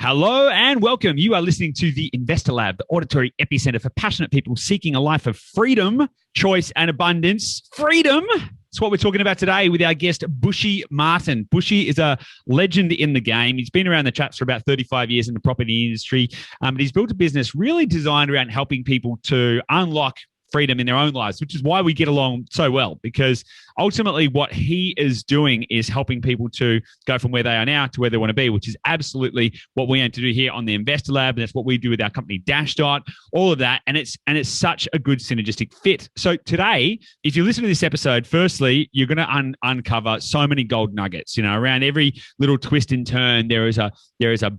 Hello and welcome. You are listening to the Investor Lab, the auditory epicenter for passionate people seeking a life of freedom, choice, and abundance. Freedom. That's what we're talking about today with our guest, Bushy Martin. Bushy is a legend in the game. He's been around the traps for about 35 years in the property industry, but he's built a business really designed around helping people to unlock freedom in their own lives, which is why we get along so well, because ultimately what he is doing is helping people to go from where they are now to where they want to be, which is absolutely what we aim to do here on the Investor Lab. And that's what we do with our company Dashdot, all of that. And it's such a good synergistic fit. So today, if you listen to this episode, firstly, you're going to uncover so many gold nuggets. You know, around every little twist and turn, there is a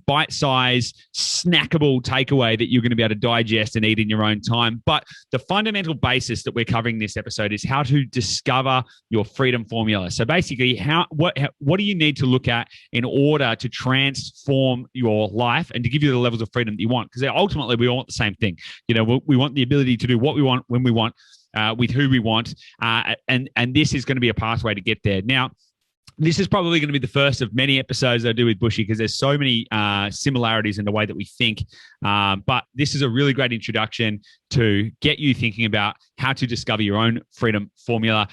bite-sized, snackable takeaway that you're going to be able to digest and eat in your own time. But the fundamental basis that we're covering in this episode is how to discover your freedom formula. So basically, what do you need to look at in order to transform your life and to give you the levels of freedom that you want? Because ultimately, we all want the same thing. You know, we want the ability to do what we want when we want, with who we want, and this is going to be a pathway to get there. Now, this is probably going to be the first of many episodes I do with Bushy because there's so many similarities in the way that we think. But this is a really great introduction to get you thinking about how to discover your own freedom formula.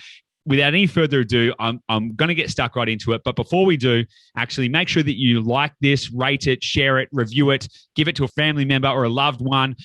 Without any further ado, I'm going to get stuck right into it. But before we do, actually make sure that you like this, rate it, share it, review it, give it to a family member or a loved one.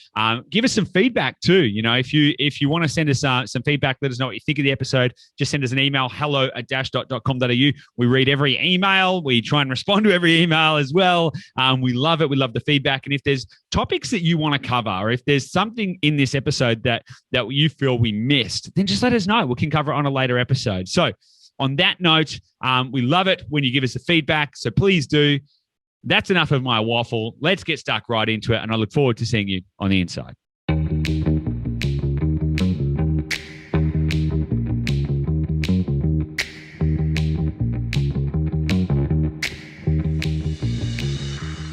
Give us some feedback too. You know, if you want to send us some feedback, let us know what you think of the episode. Just send us an email, hello@dashdot.com.au. We read every email. We try and respond to every email as well. We love it. We love the feedback. And if there's topics that you want to cover, or if there's something in this episode that you feel we missed, then just let us know. We can cover it on a later episode. So on that note, we love it when you give us the feedback. So please do. That's enough of my waffle. Let's get stuck right into it. And I look forward to seeing you on the inside.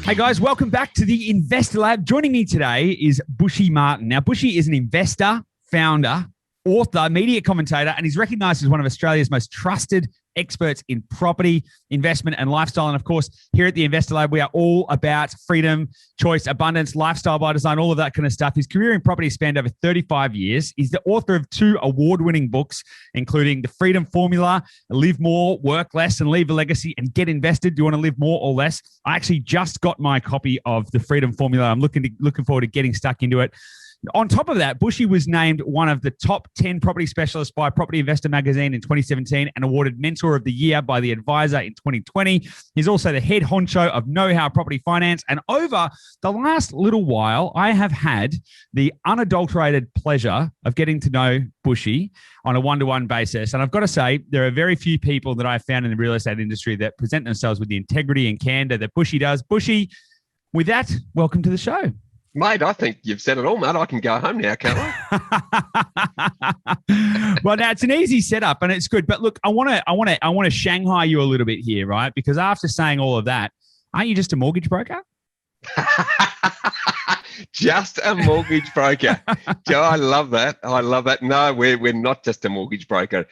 Hey guys, welcome back to the Investor Lab. Joining me today is Bushy Martin. Now, Bushy is an investor, founder, author, media commentator, and he's recognized as one of Australia's most trusted experts in property, investment, and lifestyle. And of course, here at the Investor Lab, we are all about freedom, choice, abundance, lifestyle by design, all of that kind of stuff. His career in property spanned over 35 years. He's the author of 2 award-winning books, including The Freedom Formula, Live More, Work Less, and Leave a Legacy, and Get Invested. Do you want to live more or less? I actually just got my copy of The Freedom Formula. I'm looking forward to getting stuck into it. On top of that, Bushy was named one of the top 10 property specialists by Property Investor magazine in 2017 and awarded Mentor of the Year by The Advisor in 2020. He's also the head honcho of Know How Property Finance. And over the last little while, I have had the unadulterated pleasure of getting to know Bushy on a one-to-one basis. And I've got to say, there are very few people that I've found in the real estate industry that present themselves with the integrity and candor that Bushy does. Bushy, with that, welcome to the show. Mate, I think you've said it all, mate. I can go home now, can't I? Well, now it's an easy setup and it's good. But look, I want to Shanghai you a little bit here, right? Because after saying all of that, aren't you just a mortgage broker? Just a mortgage broker. Joe, I love that. I love that. No, we're not just a mortgage broker.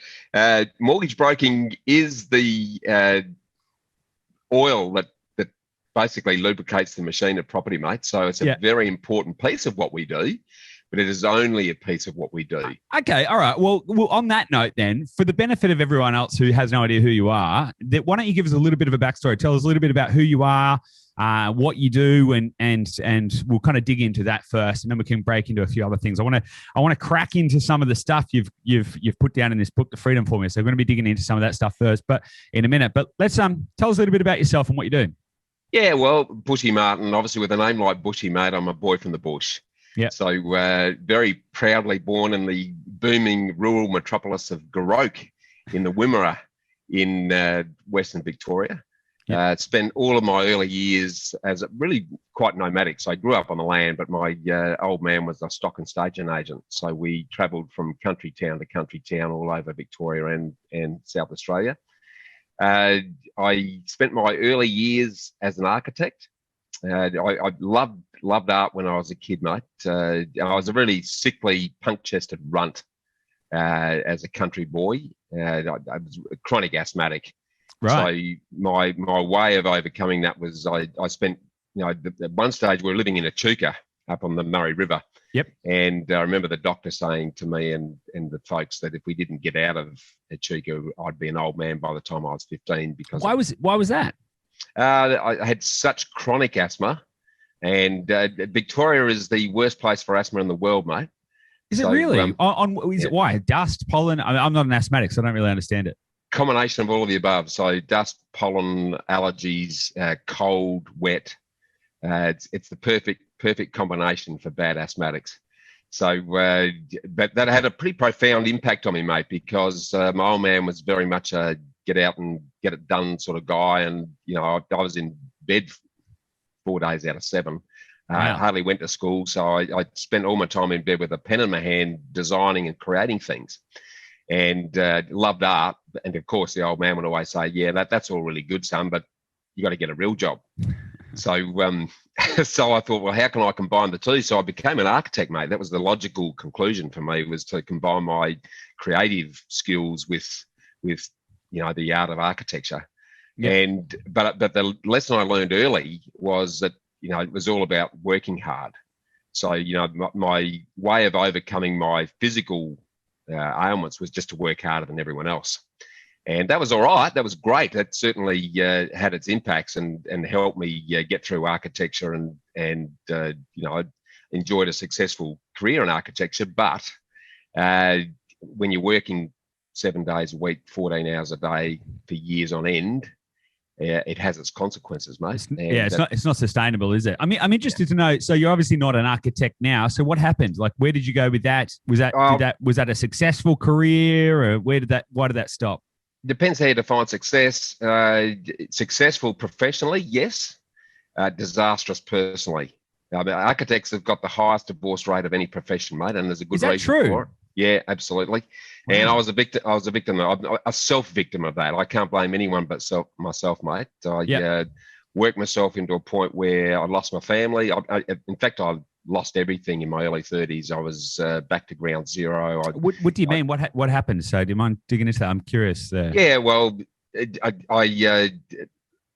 Mortgage broking is the oil that basically lubricates the machine of property, mate. So it's a very important piece of what we do, but it is only a piece of what we do. Okay, all right. Well, on that note then, for the benefit of everyone else who has no idea who you are, why don't you give us a little bit of a backstory? Tell us a little bit about who you are, what you do, and we'll kind of dig into that first, and then we can break into a few other things. I want to crack into some of the stuff you've put down in this book, The Freedom Formula. So we're going to be digging into some of that stuff first, but in a minute. But let's tell us a little bit about yourself and what you do. Yeah, well, Bushy Martin, obviously with a name like Bushy, mate, I'm a boy from the bush. Yeah. So very proudly born in the booming rural metropolis of Goroke in the Wimmera in Western Victoria. Yeah. Spent all of my early years as really quite nomadic. So I grew up on the land, but my old man was a stock and staging agent. So we travelled from country town to country town all over Victoria and South Australia. I spent my early years as an architect. I loved art when I was a kid, mate. I was a really sickly, punk-chested runt as a country boy. I was chronic asthmatic. Right. So my way of overcoming that was I spent at one stage we were living in Echuca up on the Murray River. Yep. And I remember the doctor saying to me and the folks that if we didn't get out of Echuca, I'd be an old man by the time I was 15. Because why was that? I had such chronic asthma, and Victoria is the worst place for asthma in the world, mate. Is it really? It why? Dust, pollen? I'm not an asthmatic, so I don't really understand it. Combination of all of the above. So dust, pollen, allergies, cold, wet. It's the perfect combination for bad asthmatics. So, but that had a pretty profound impact on me, mate, because my old man was very much a get out and get it done sort of guy. And, I was in bed 4 days out of 7. I hardly went to school. So I spent all my time in bed with a pen in my hand, designing and creating things, and loved art. And of course, the old man would always say, yeah, that's all really good, son, but you got to get a real job. So so I thought, well, how can I combine the two? So I became an architect, mate. That was the logical conclusion for me, was to combine my creative skills with the art of architecture. Yeah. But the lesson I learned early was that, it was all about working hard. So, my way of overcoming my physical ailments was just to work harder than everyone else. And that was all right. That was great. That certainly had its impacts and helped me get through architecture and I enjoyed a successful career in architecture. But when you're working 7 days a week, 14 hours a day for years on end, it has its consequences, mate. It's not sustainable, is it? I mean, I'm interested to know. So you're obviously not an architect now. So what happened? Like, where did you go with that? Was that a successful career, or why did that stop? Depends how you define success. Successful professionally, yes. Disastrous personally. I mean, architects have got the highest divorce rate of any profession, mate, and there's a good reason for it. Yeah, absolutely. Wow. And I was a victim. A self-victim of that. I can't blame anyone but myself, mate. I worked myself into a point where I lost my family. In fact, I lost everything in my early 30s. I was back to ground zero. What do you mean? What happened? So do you mind digging into that? I'm curious there. Yeah, well,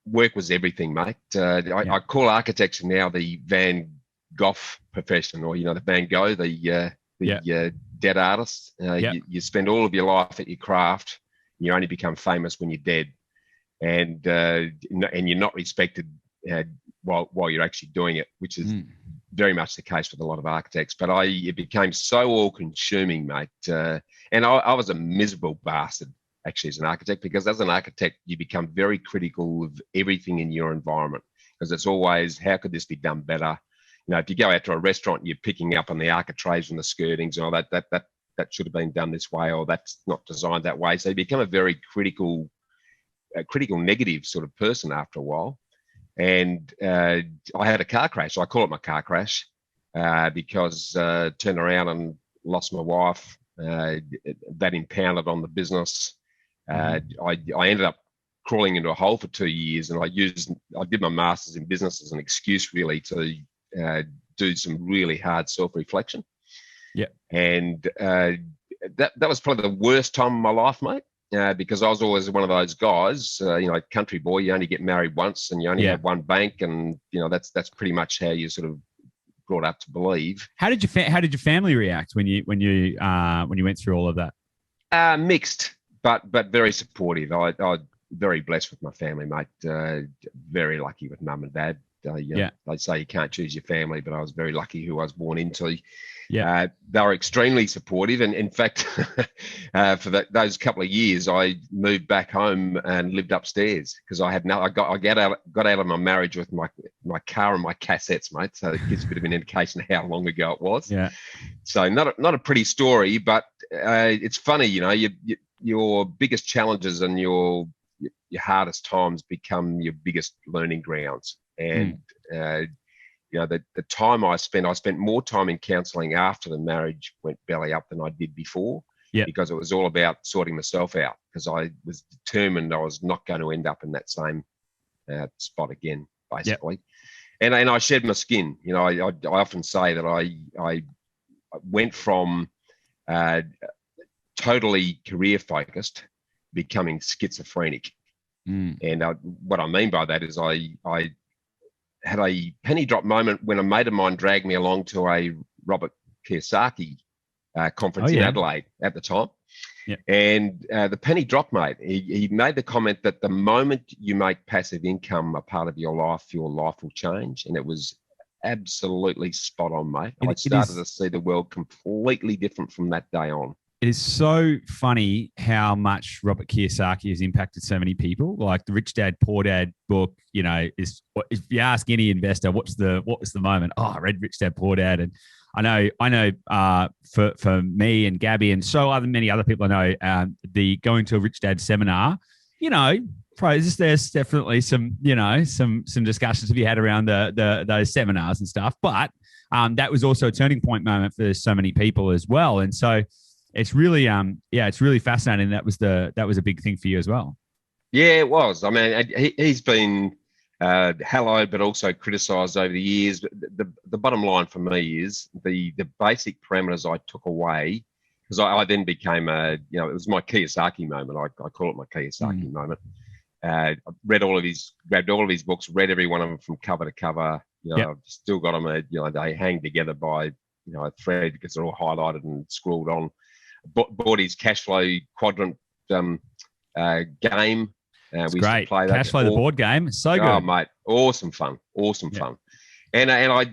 work was everything, mate. I call architecture now the Van Gogh profession, or, the Van Gogh, the dead artist. You spend all of your life at your craft. You only become famous when you're dead, and you're not respected while you're actually doing it, which is very much the case with a lot of architects. But it became so all-consuming, mate. And I was a miserable bastard, actually, as an architect, because as an architect, you become very critical of everything in your environment, because it's always, how could this be done better? If you go out to a restaurant, you're picking up on the architraves and the skirtings and all that should have been done this way, or that's not designed that way. So you become a very critical negative sort of person after a while. And I had a car crash. I call it my car crash because turned around and lost my wife. That impounded on the business. I ended up crawling into a hole for 2 years, and I did my master's in business as an excuse, really, to do some really hard self-reflection. Yeah. And that was probably the worst time of my life, mate, because I was always one of those guys, country boy, you only get married once and you only have one bank, and, that's pretty much how you sort of brought up to believe. How did your family react when you went through all of that? Mixed, but very supportive. I very blessed with my family, mate. Very lucky with mum and dad. They say you can't choose your family, but I was very lucky who I was born into. Yeah, they were extremely supportive, and in fact, for those couple of years, I moved back home and lived upstairs because I got out of my marriage with my car and my cassettes, mate. So it gives a bit of an indication of how long ago it was. Yeah. So not a pretty story, but it's funny, your biggest challenges and your hardest times become your biggest learning grounds. And the time I spent more time in counselling after the marriage went belly up than I did before, because it was all about sorting myself out, because I was determined I was not going to end up in that same spot again, basically. Yep. And I shed my skin. I often say that I went from totally career focused, becoming schizophrenic. And what I mean by that is I had a penny drop moment when a mate of mine dragged me along to a Robert Kiyosaki conference in Adelaide at the time. Yeah. And the penny dropped, mate. He made the comment that the moment you make passive income a part of your life will change. And it was absolutely spot on, mate. I started to see the world completely different from that day on. It is so funny how much Robert Kiyosaki has impacted so many people. Like the Rich Dad, Poor Dad book, you know, is if you ask any investor, what was the moment? Oh, I read Rich Dad, Poor Dad, and I know for me and Gabby and many other people I know, the going to a Rich Dad seminar, you know, there's definitely some discussions to be had around those seminars and stuff, but that was also a turning point moment for so many people as well, and so. It's really, it's really fascinating. That was a big thing for you as well. Yeah, it was. I mean, he's been hallowed, but also criticised over the years. But the bottom line for me is the basic parameters I took away, because I then became it was my Kiyosaki moment. I call it my Kiyosaki moment. Grabbed all of his books, read every one of them from cover to cover. I've still got them. They hang together by a thread because they're all highlighted and scrawled on. Bought his cash flow quadrant game. It's great. Play that cash flow, the board game. So good. Oh, mate. Awesome fun. And I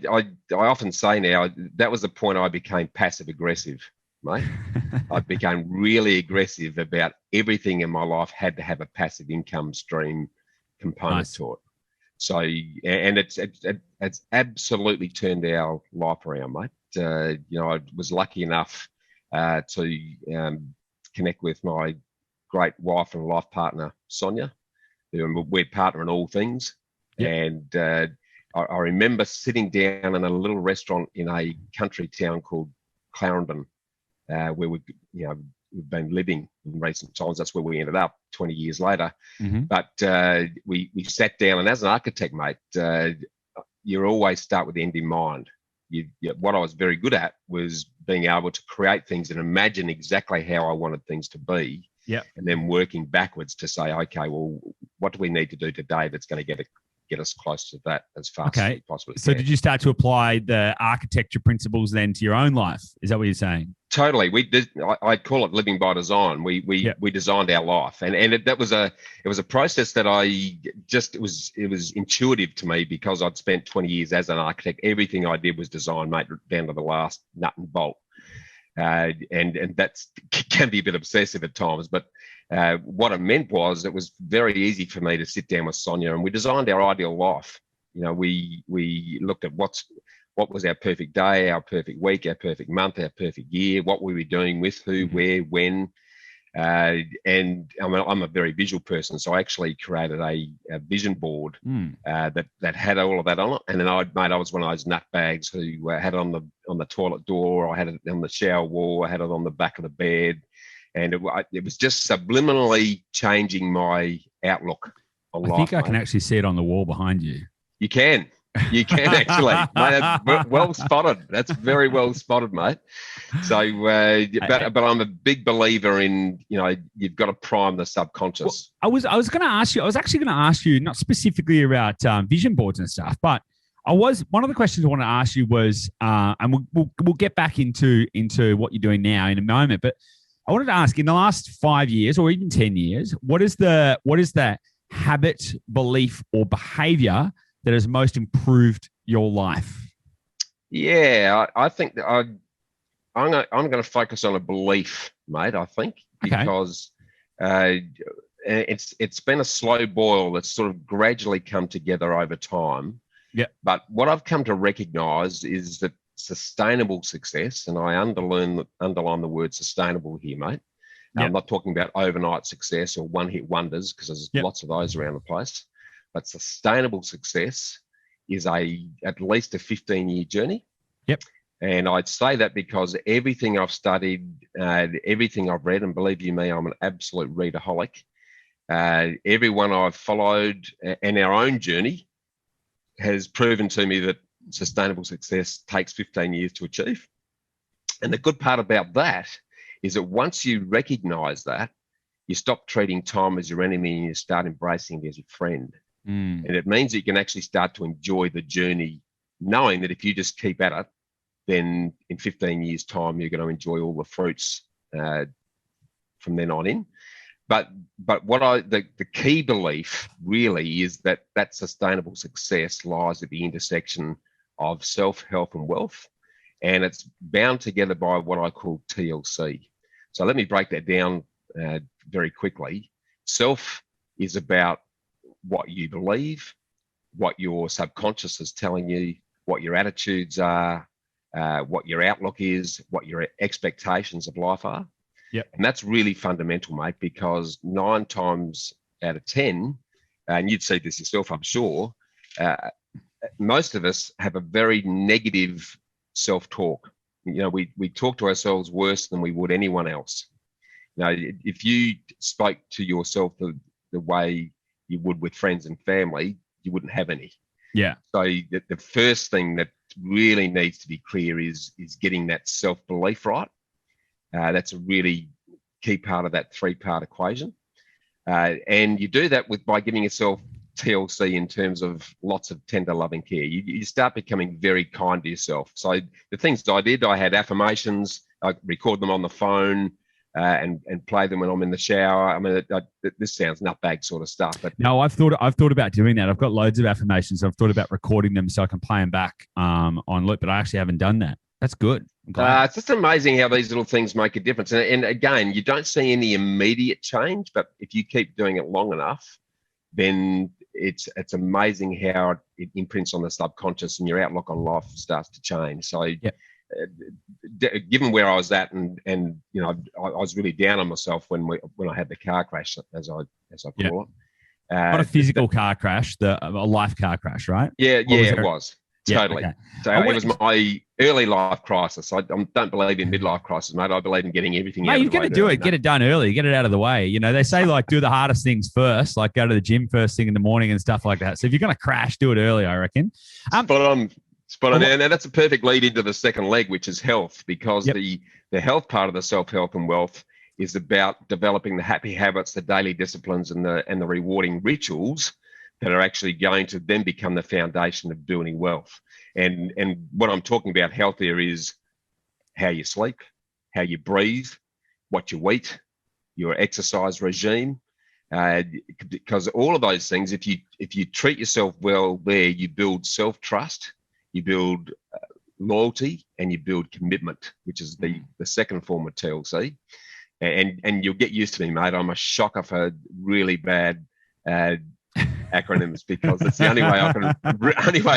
often say now, that was the point I became passive aggressive, mate. I became really aggressive about everything in my life had to have a passive income stream component to it. So, and it's absolutely turned our life around, mate. I was lucky enough to connect with my great wife and life partner, Sonia. We're partner in all things. Yep. And I remember sitting down in a little restaurant in a country town called Clarendon, where we've been living in recent times. That's where we ended up 20 years later. Mm-hmm. But we sat down, and as an architect, mate, you always start with the end in mind. What I was very good at was being able to create things and imagine exactly how I wanted things to be. Yeah. And then working backwards to say, okay, well, what do we need to do today that's going to get us close to that as fast as possible? So did you start to apply the architecture principles then to your own life? Is that what you're saying? Totally. I call it living by design. We designed our life, and it was a process that it was intuitive to me because I'd spent 20 years as an architect. Everything I did was designed, mate, down to the last nut and bolt. And that can be a bit obsessive at times, but what it meant was it was very easy for me to sit down with Sonia, and we designed our ideal life. We looked at what was our perfect day, our perfect week, our perfect month, our perfect year, what we were doing with who, where, when. And I'm a very visual person, so I actually created a vision board that had all of that on it. And then I was one of those nutbags who had it on the toilet door, I had it on the shower wall, I had it on the back of the bed, and it was just subliminally changing my outlook on life. I think I can actually see it on the wall behind you. You can actually, mate. Well spotted. That's very well spotted, mate. So, but I'm a big believer in you've got to prime the subconscious. Well, I was actually going to ask you not specifically about vision boards and stuff, but one of the questions I want to ask you was, and we'll get back into what you're doing now in a moment, but I wanted to ask, in the last 5 years or even 10 years, what is the habit, belief, or behavior that has most improved your life? Yeah, I think that I'm going to focus on a belief, mate. I think because it's been a slow boil that's sort of gradually come together over time. Yeah. But what I've come to recognise is that sustainable success, and I underline the word sustainable here, mate. Yep. I'm not talking about overnight success or one-hit wonders, because there's lots of those around the place. But sustainable success is at least a 15-year journey. Yep. And I'd say that because everything I've studied, everything I've read, and believe you me, I'm an absolute readaholic. Everyone I've followed and our own journey has proven to me that sustainable success takes 15 years to achieve. And the good part about that is that once you recognize that, you stop treating time as your enemy and you start embracing it as your friend. Mm. And it means that you can actually start to enjoy the journey, knowing that if you just keep at it, then in 15 years' time, you're going to enjoy all the fruits from then on in. But what the key belief really is that sustainable success lies at the intersection of self, health, and wealth, and it's bound together by what I call T.L.C. So let me break that down very quickly. Self is about what you believe, what your subconscious is telling you, what your attitudes are, what your outlook is, what your expectations of life are. Yep. And that's really fundamental, mate, because 9 times out of 10, and you'd see this yourself, I'm sure, most of us have a very negative self-talk. You know, we talk to ourselves worse than we would anyone else. Now, if you spoke to yourself the way you would with friends and family, you wouldn't have any. Yeah. So the first thing that really needs to be clear is getting that self-belief right. That's a really key part of that 3-part equation. And you do that by giving yourself T.L.C. in terms of lots of tender loving care. You start becoming very kind to yourself. So the things that I did, I had affirmations, I record them on the phone, and play them when I'm in the shower. I mean, this sounds nutbag sort of stuff, but no, I've thought about doing that. I've got loads of affirmations. I've thought about recording them so I can play them back on loop, but I actually haven't done that. That's good. It's just amazing how these little things make a difference. And again, you don't see any immediate change, but if you keep doing it long enough, then it's amazing how it imprints on the subconscious and your outlook on life starts to change. So, yep. Given where I was at, and you know, I was really down on myself when I had the car crash, as I call it. Not a physical car crash, a life car crash, right? Yeah, it was. Totally. Yeah, okay. So it was my early life crisis. I don't believe in midlife crisis, mate. I believe in getting everything out of the way. You've got to do it. Get it done early. Get it out of the way. You know, they say like do the hardest things first, like go to the gym first thing in the morning and stuff like that. So if you're going to crash, do it early, I reckon. Spot on. And that's a perfect lead into the second leg, which is health, because yep. the health part of the self-health and wealth is about developing the happy habits, the daily disciplines, and the rewarding rituals that are actually going to then become the foundation of building wealth. And what I'm talking about health here is how you sleep, how you breathe, what you eat, your exercise regime, because all of those things, if you treat yourself well there, you build self-trust, you build loyalty, and you build commitment, which is the second form of T.L.C. And you'll get used to me, mate. I'm a shocker for really bad acronyms, because it's the only way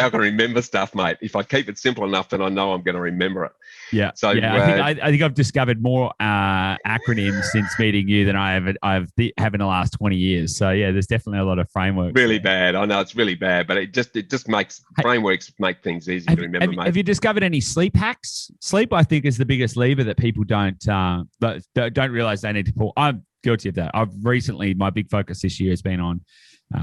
I can remember stuff, mate. If I keep it simple enough, then I know I'm going to remember it. Yeah. So I think I've discovered more acronyms since meeting you than I have in the last 20 years. So yeah, there's definitely a lot of frameworks. Really bad. I know it's really bad, but it just makes frameworks make things easy to remember, mate. Have you discovered any sleep hacks? Sleep, I think, is the biggest lever that people don't realize they need to pull. I'm guilty of that. My big focus this year has been on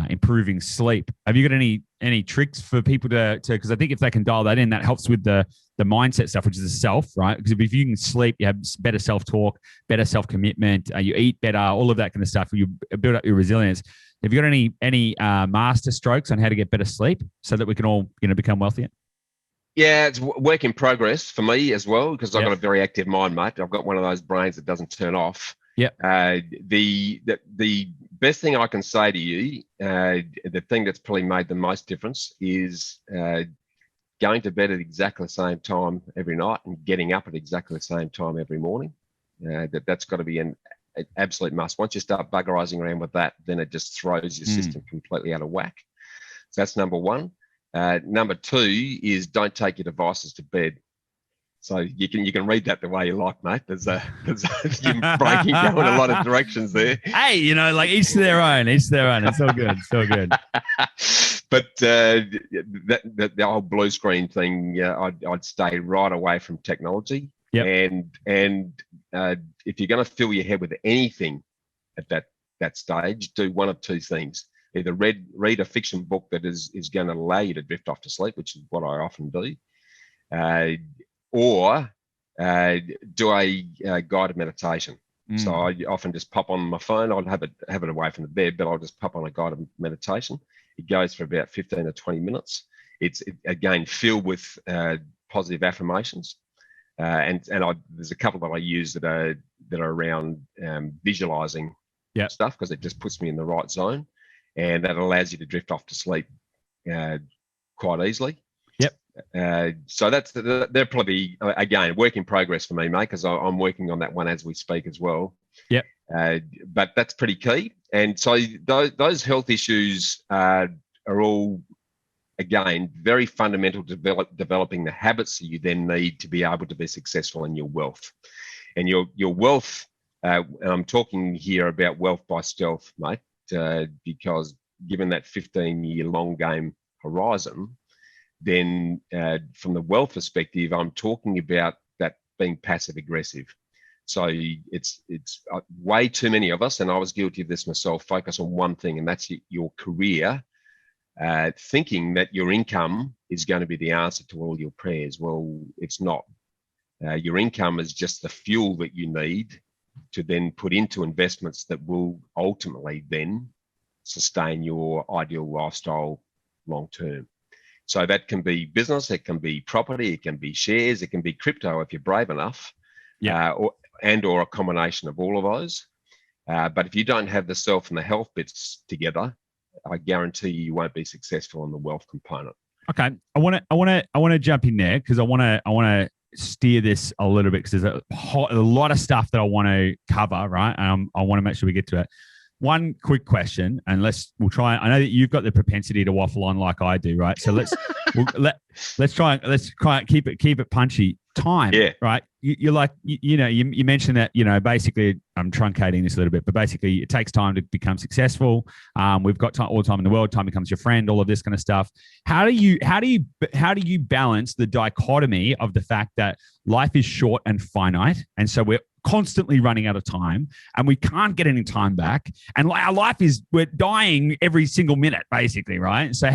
improving sleep. Have you got any tricks for people to because I think if they can dial that in, that helps with the mindset stuff, which is the self, right? Because if you can sleep, you have better self-talk, better self-commitment, you eat better, all of that kind of stuff. You build up your resilience. Have you got any master strokes on how to get better sleep so that we can all become wealthier? Yeah, it's work in progress for me as well, because I've got a very active mind, mate. I've got one of those brains that doesn't turn off. Yeah. The best thing I can say to you, the thing that's probably made the most difference is going to bed at exactly the same time every night and getting up at exactly the same time every morning. That's got to be an absolute must. Once you start buggerizing around with that, then it just throws your system completely out of whack. So that's number one. Number two is don't take your devices to bed. So you can read that the way you like, mate. There's you're breaking going a lot of directions there. Hey, like each to their own. It's all good. It's all good. But the whole blue screen thing, I'd stay right away from technology. Yep. And if you're going to fill your head with anything at that stage, do one of two things. Either read a fiction book that is going to allow you to drift off to sleep, which is what I often do, or do a guided meditation. So I often just pop on my phone. I'll have it away from the bed, but I'll just pop on a guided meditation. It goes for about 15 to 20 minutes. It's again filled with positive affirmations, and there's a couple that I use that are around visualizing stuff, because it just puts me in the right zone, and that allows you to drift off to sleep quite easily. So they're probably, again, work in progress for me, mate, because I'm working on that one as we speak as well. But that's pretty key. And so those health issues are all, again, very fundamental to developing the habits that you then need to be able to be successful in your wealth. And your wealth, and I'm talking here about wealth by stealth, mate, because given that 15-year long game horizon, then from the wealth perspective, I'm talking about that being passive aggressive. So it's way too many of us, and I was guilty of this myself, focus on one thing, and that's your career, thinking that your income is going to be the answer to all your prayers. Well, it's not. Your income is just the fuel that you need to then put into investments that will ultimately then sustain your ideal lifestyle long term. So that can be business, it can be property, it can be shares, it can be crypto if you're brave enough, or a combination of all of those. But if you don't have the self and the health bits together, I guarantee you won't be successful in the wealth component. Okay, I want to jump in there, because I want to steer this a little bit, because there's a lot of stuff that I want to cover, right? I want to make sure we get to it. One quick question, and we'll try. I know that you've got the propensity to waffle on like I do, right? So let's try and keep it punchy. Time, right? You're like, you mentioned that, basically, I'm truncating this a little bit, but basically it takes time to become successful. We've got all the time in the world. Time becomes your friend. All of this kind of stuff. How do you balance the dichotomy of the fact that life is short and finite, and so we're constantly running out of time, and we can't get any time back, and our life we're dying every single minute, basically, right? So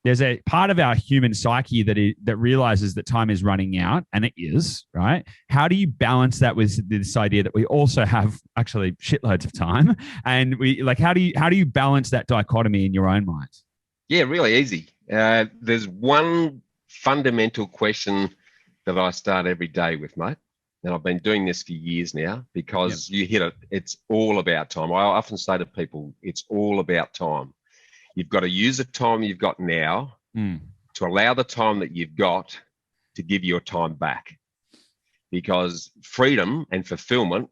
there's a part of our human psyche that realizes that time is running out, and it is, right? How do you balance that with this idea that we also have actually shitloads of time, and how do you balance that dichotomy in your own mind? Yeah, really easy. There's one fundamental question that I start every day with, mate. And I've been doing this for years now, because you hit it. It's all about time. I often say to people, it's all about time. You've got to use the time you've got now to allow the time that you've got to give your time back. Because freedom and fulfillment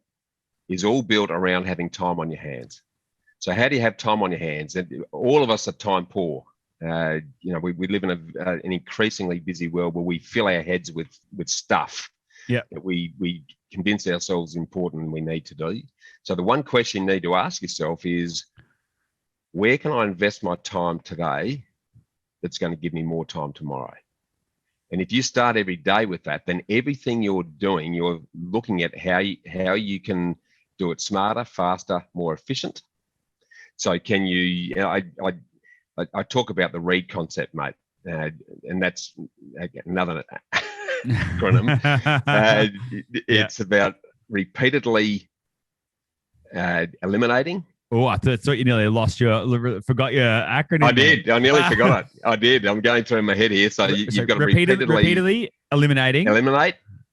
is all built around having time on your hands. So how do you have time on your hands? And all of us are time poor. We live in an increasingly busy world where we fill our heads with stuff that we convince ourselves important and we need to do. So the one question you need to ask yourself is, where can I invest my time today that's going to give me more time tomorrow? And if you start every day with that, then everything you're doing, you're looking at how you can do it smarter, faster, more efficient. So can I talk about the R.E.A.D concept, mate, and that's another acronym. It's about repeatedly eliminating. Oh, I thought you nearly forgot your acronym. I did. I nearly forgot it. I did. I'm going through my head here. So you've got to repeatedly eliminate,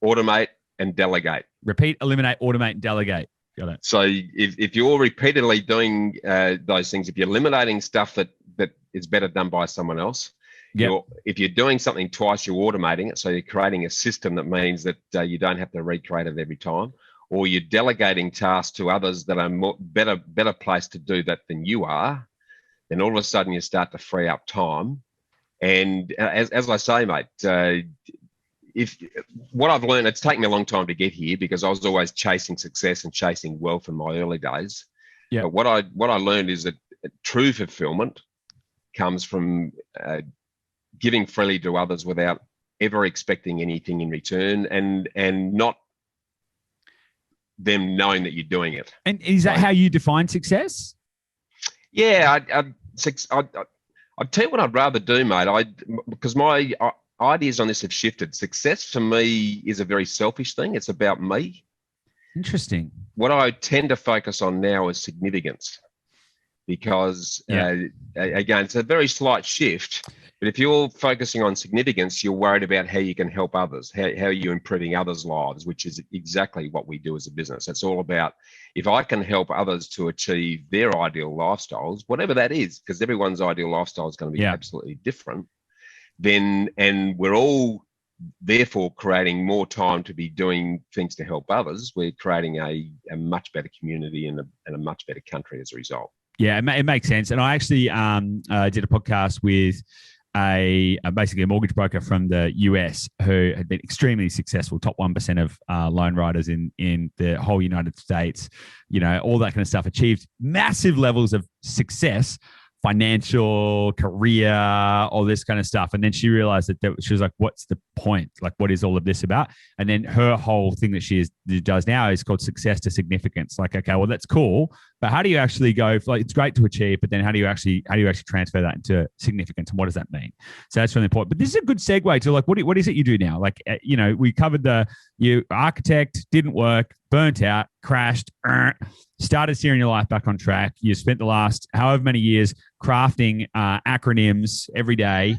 automate, and delegate. Repeat, eliminate, automate, and delegate. Got it. So if you're repeatedly doing those things, if you're eliminating stuff that is better done by someone else, if you're doing something twice, you're automating it. So you're creating a system that means that you don't have to recreate it every time. Or you're delegating tasks to others that are better placed to do that than you are, then all of a sudden you start to free up time. And as I say, mate, what I've learned, it's taken me a long time to get here, because I was always chasing success and chasing wealth in my early days. But what I learned is that true fulfillment comes from giving freely to others without ever expecting anything in return, and not them knowing that you're doing it. And is that how you define success? Yeah, I'd tell you what I'd rather do, mate. Because my ideas on this have shifted. Success for me is a very selfish thing. It's about me. Interesting. What I tend to focus on now is significance, because again, it's a very slight shift. But if you're focusing on significance, you're worried about how you can help others, how are you improving others' lives, which is exactly what we do as a business. It's all about, if I can help others to achieve their ideal lifestyles, whatever that is, because everyone's ideal lifestyle is going to be absolutely different, then, and we're all therefore creating more time to be doing things to help others, we're creating a much better community and a much better country as a result. Yeah, it makes sense. And I actually did a podcast with basically a mortgage broker from the US who had been extremely successful, top 1% of loan writers in the whole United States, all that kind of stuff, achieved massive levels of success, financial, career, all this kind of stuff. And then she realized that she was like, what's the point? Like, what is all of this about? And then her whole thing that she does now is called success to significance. Like, okay, well, that's cool, but how do you actually go, like, it's great to achieve, but then how do you actually transfer that into significance? And what does that mean? So that's really important. But this is a good segue to, like, what is it you do now? Like, we covered you architect, didn't work, burnt out, crashed, started steering your life back on track. You spent the last however many years crafting acronyms every day,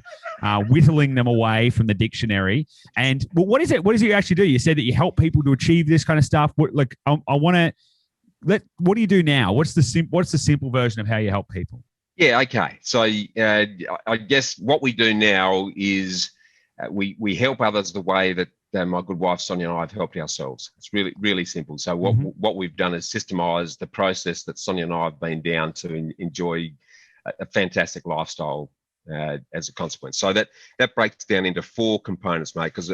whittling them away from the dictionary. And what is it? What does you actually do? You said that you help people to achieve this kind of stuff. What do you do now? What's the simple version of how you help people? Yeah, okay. So I guess what we do now is we help others the way that my good wife Sonia and I have helped ourselves. It's really, really simple. So what we've done is systemize the process that Sonia and I have been down to enjoy a fantastic lifestyle as a consequence. So that breaks down into 4 components, mate, because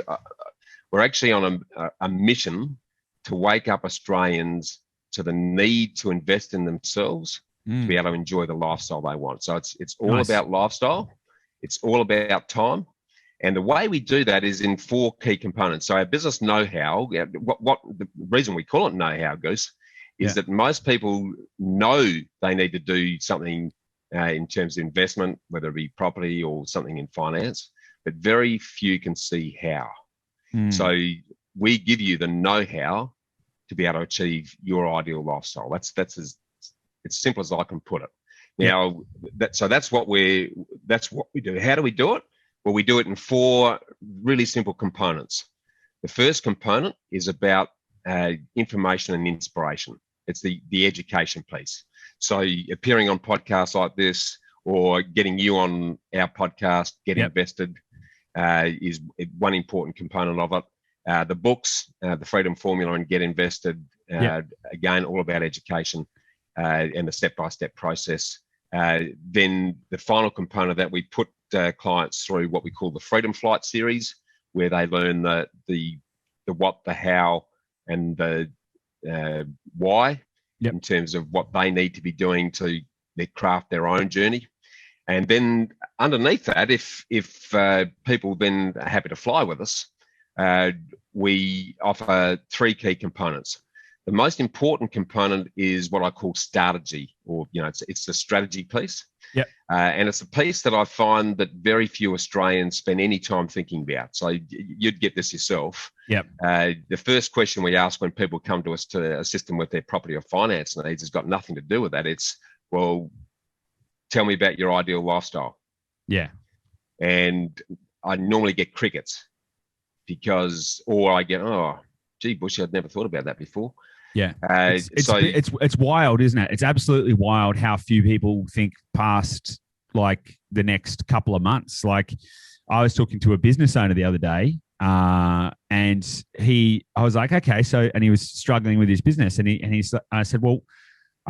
we're actually on a mission to wake up Australians to the need to invest in themselves to be able to enjoy the lifestyle they want. So it's all about lifestyle. It's all about time. And the way we do that is in 4 key components. So our business know-how, what the reason we call it know-how, Goose, is that most people know they need to do something in terms of investment, whether it be property or something in finance, but very few can see how. So we give you the know-how to be able to achieve your ideal lifestyle. That's as simple as I can put it. Now, that's what we do. How do we do it? Well, we do it in 4 really simple components. The first component is about information and inspiration. It's the education piece. So appearing on podcasts like this or getting you on our podcast, Get Invested, is one important component of it. The books, the Freedom Formula and Get Invested, again, all about education and the step-by-step process. Then the final component that we put clients through what we call the Freedom Flight series, where they learn the what, the how, and the why in terms of what they need to be doing to craft their own journey. And then underneath that, if people then are happy to fly with us, we offer 3 key components. The most important component is what I call strategy, or it's the strategy piece. And it's a piece that I find that very few Australians spend any time thinking about. So you'd get this yourself. The first question we ask when people come to us to assist them with their property or finance needs has got nothing to do with that. It's, well, tell me about your ideal lifestyle. And I normally get crickets or I get, oh, gee, Bushy, I'd never thought about that before. It's wild, isn't it? It's absolutely wild how few people think past like the next couple of months. Like, I was talking to a business owner the other day, and I was like, okay, so, and he was struggling with his business, and I said, well,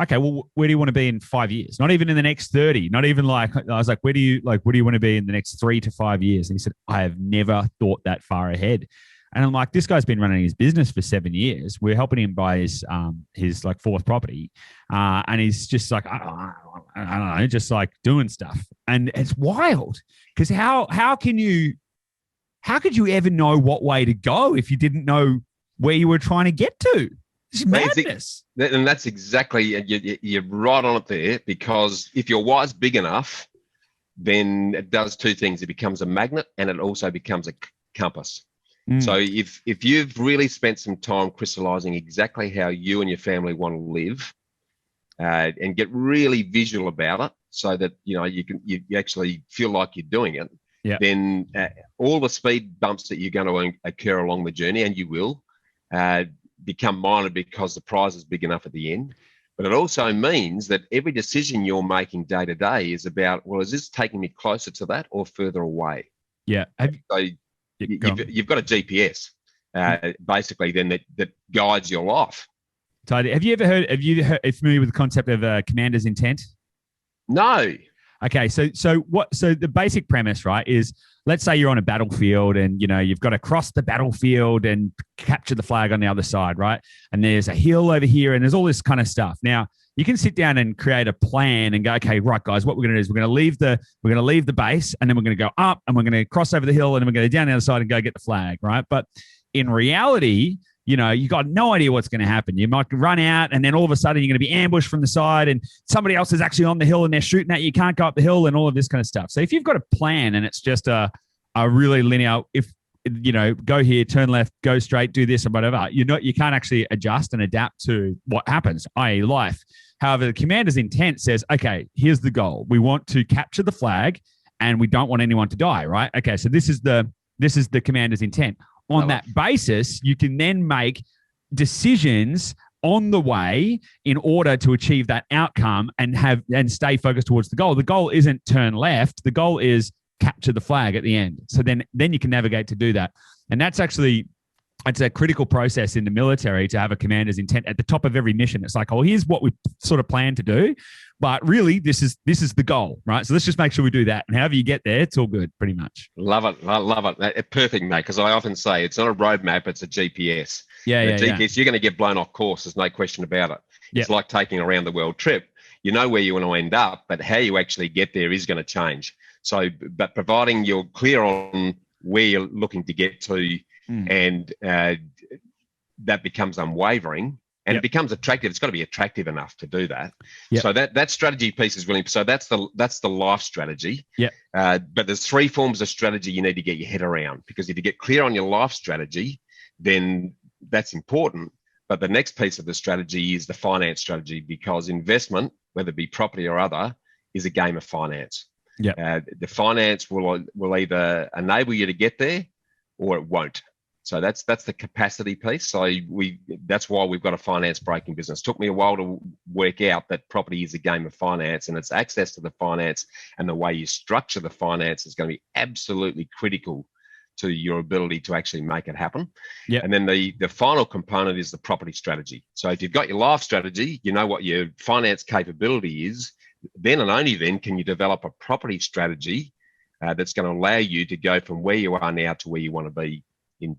okay, well, where do you want to be in 5 years? Not even in the next 30, not even like, I was like, what do you want to be in the next 3 to 5 years? And he said, I have never thought that far ahead. And I'm like, this guy's been running his business for 7 years. We're helping him buy his like 4th property. And he's just like, I don't know, just like doing stuff. And it's wild because how could you ever know what way to go if you didn't know where you were trying to get to? It's madness. And that's exactly, you're right on it there, because if your why's big enough, then it does 2 things. It becomes a magnet and it also becomes a compass. So if you've really spent some time crystallizing exactly how you and your family want to live, and get really visual about it, so that you actually feel like you're doing it. Yeah. Then all the speed bumps that you're going to occur along the journey, and you will, become minor because the prize is big enough at the end. But it also means that every decision you're making day to day is about, well, is this taking me closer to that or further away? Yeah. So you've got a GPS, basically, then that guides your life. Totally. Are you familiar with the concept of commander's intent? No. Okay, so the basic premise, right, is let's say you're on a battlefield and you've got to cross the battlefield and capture the flag on the other side, right? And there's a hill over here and there's all this kind of stuff. Now, you can sit down and create a plan and go, okay, right, guys, what we're going to do is we're going to leave the base, and then we're going to go up and we're going to cross over the hill, and then we're going to go down the other side and go get the flag, right? But in reality, you got no idea what's going to happen. You might run out, and then all of a sudden you're going to be ambushed from the side, and somebody else is actually on the hill and they're shooting at you. You can't go up the hill, and all of this kind of stuff. So if you've got a plan and it's just a really linear, go here, turn left, go straight, do this or whatever, you can't actually adjust and adapt to what happens, i.e. life. However, the commander's intent says, okay, here's the goal. We want to capture the flag and we don't want anyone to die, right? Okay, so this is the commander's intent. On that basis, you can then make decisions on the way in order to achieve that outcome and stay focused towards the goal. The goal isn't turn left. The goal is capture the flag at the end. So then you can navigate to do that. And that's actually, it's a critical process in the military to have a commander's intent at the top of every mission. It's like, oh, here's what we sort of plan to do, but really this is the goal, right? So let's just make sure we do that. And however you get there, it's all good, pretty much. Love it. I love it. Perfect, mate. Because I often say it's not a roadmap, it's a GPS. GPS, you're going to get blown off course. There's no question about it. It's like taking a round the world trip. You know where you want to end up, but how you actually get there is going to change. So, but providing you're clear on where you're looking to get to, and that becomes unwavering, and it becomes attractive. It's got to be attractive enough to do that. So that strategy piece is really, so that's the life strategy. But there's three forms of strategy you need to get your head around, because if you get clear on your life strategy, then that's important. But the next piece of the strategy is the finance strategy, because investment, whether it be property or other, is a game of finance. The finance will either enable you to get there or it won't. So that's the capacity piece. So that's why we've got a finance broking business. It took me a while to work out that property is a game of finance, and it's access to the finance and the way you structure the finance is going to be absolutely critical to your ability to actually make it happen. And then the final component is the property strategy. So if you've got your life strategy, you know what your finance capability is, then and only then can you develop a property strategy that's going to allow you to go from where you are now to where you want to be in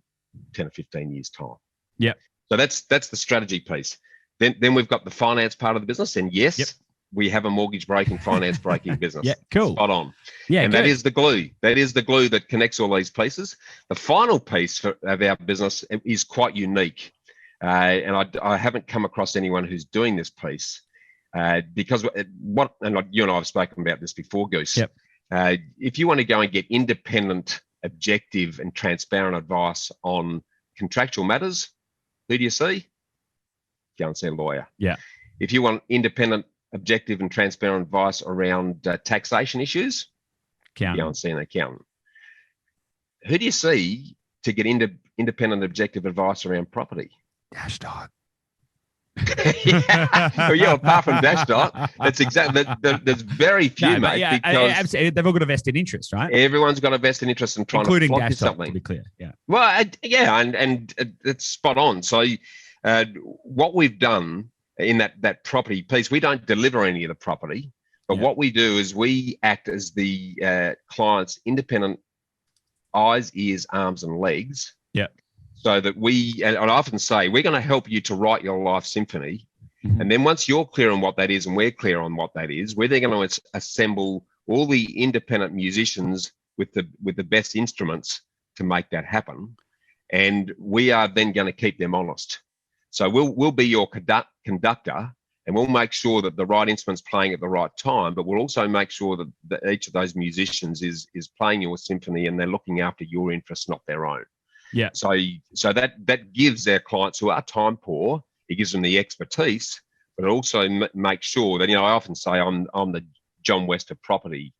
10 or 15 years time. So that's the strategy piece. Then we've got the finance part of the business, and we have a mortgage broking, finance broking business. Cool. Spot on. And that is the glue. That is the glue that connects all these pieces. The final piece of our business is quite unique. And I haven't come across anyone who's doing this piece, because you and I have spoken about this before, Goose. If you want to go and get independent, objective and transparent advice on contractual matters, who do you see? Go and see a lawyer. If you want independent, objective and transparent advice around taxation issues, go and see an accountant. Who do you see to get independent, objective advice around property? Dashdot. Apart from Dashdot, that's exactly. There's very few, mate. Because they've all got a vested interest, right? Everyone's got a vested interest in trying to flog you something. To be clear, Well, and it's spot on. So, what we've done in that property piece, we don't deliver any of the property, but what we do is we act as the client's independent eyes, ears, arms, and legs. So that and I often say, we're going to help you to write your life symphony. And then once you're clear on what that is and we're clear on what that is, we're then going to assemble all the independent musicians with the best instruments to make that happen. And we are then going to keep them honest. So we'll be your conductor, and we'll make sure that the right instrument's playing at the right time, but we'll also make sure that each of those musicians is playing your symphony and they're looking after your interests, not their own. So that gives our clients who are time poor, it gives them the expertise, but it also makes sure that, I often say I'm the John West of property,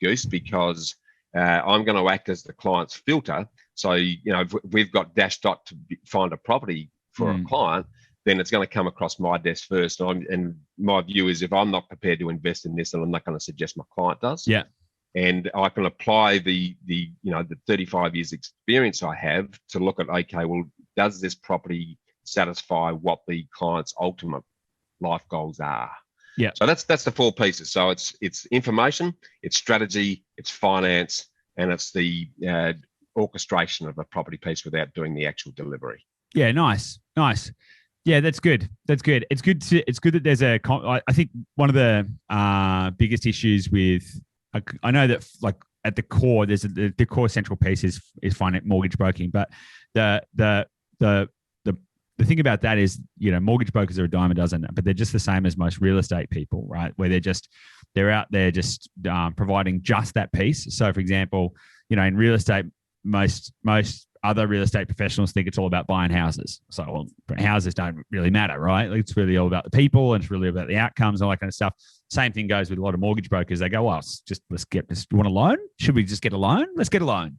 Goose, because I'm going to act as the client's filter. So, if we've got dash dot to find a property for a client, then it's going to come across my desk first. And my view is, if I'm not prepared to invest in this, then I'm not going to suggest my client does. Yeah. And I can apply the 35 years experience I have to look at, okay, well, does this property satisfy what the client's ultimate life goals are? Yeah. So that's the 4 pieces. So it's information, it's strategy, it's finance, and it's the orchestration of a property piece without doing the actual delivery. Yeah. Nice. Yeah, that's good. It's good that there's I think one of the biggest issues with, I know that like at the core, there's the core central piece is finance, mortgage broking, but the thing about that is, mortgage brokers are a dime a dozen, but they're just the same as most real estate people, right? Where they're out there just providing just that piece. So, for example, in real estate, most other real estate professionals think it's all about buying houses. So, houses don't really matter, right? It's really all about the people, and it's really about the outcomes and all that kind of stuff. Same thing goes with a lot of mortgage brokers. They go, well, let's get this. You want a loan? Should we just get a loan? Let's get a loan.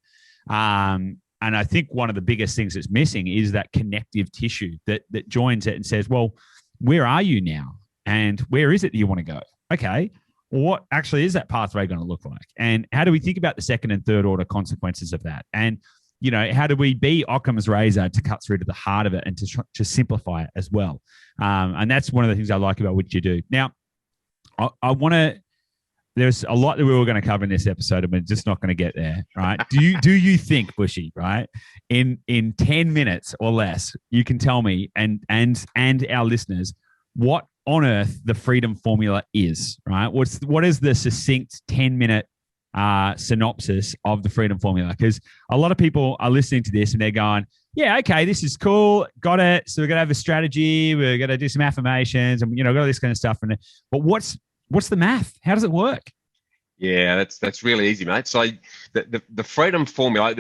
And I think one of the biggest things that's missing is that connective tissue that joins it and says, well, where are you now? And where is it that you want to go? Okay, well, what actually is that pathway going to look like? And how do we think about the second and third order consequences of that? And, how do we be Occam's razor to cut through to the heart of it and to simplify it as well? And that's one of the things I like about what you do. Now, I want to... There's a lot that we were going to cover in this episode, and we're just not going to get there, right? Do you think, Bushy, right, in 10 minutes or less, you can tell me and our listeners what on earth the freedom formula is, right? What is the succinct 10-minute synopsis of the freedom formula? Because a lot of people are listening to this and they're going, yeah, okay, this is cool, got it. So we're going to have a strategy, we're going to do some affirmations, and got all this kind of stuff. But what's the math? How does it work? Yeah, that's really easy, mate. So the freedom formula,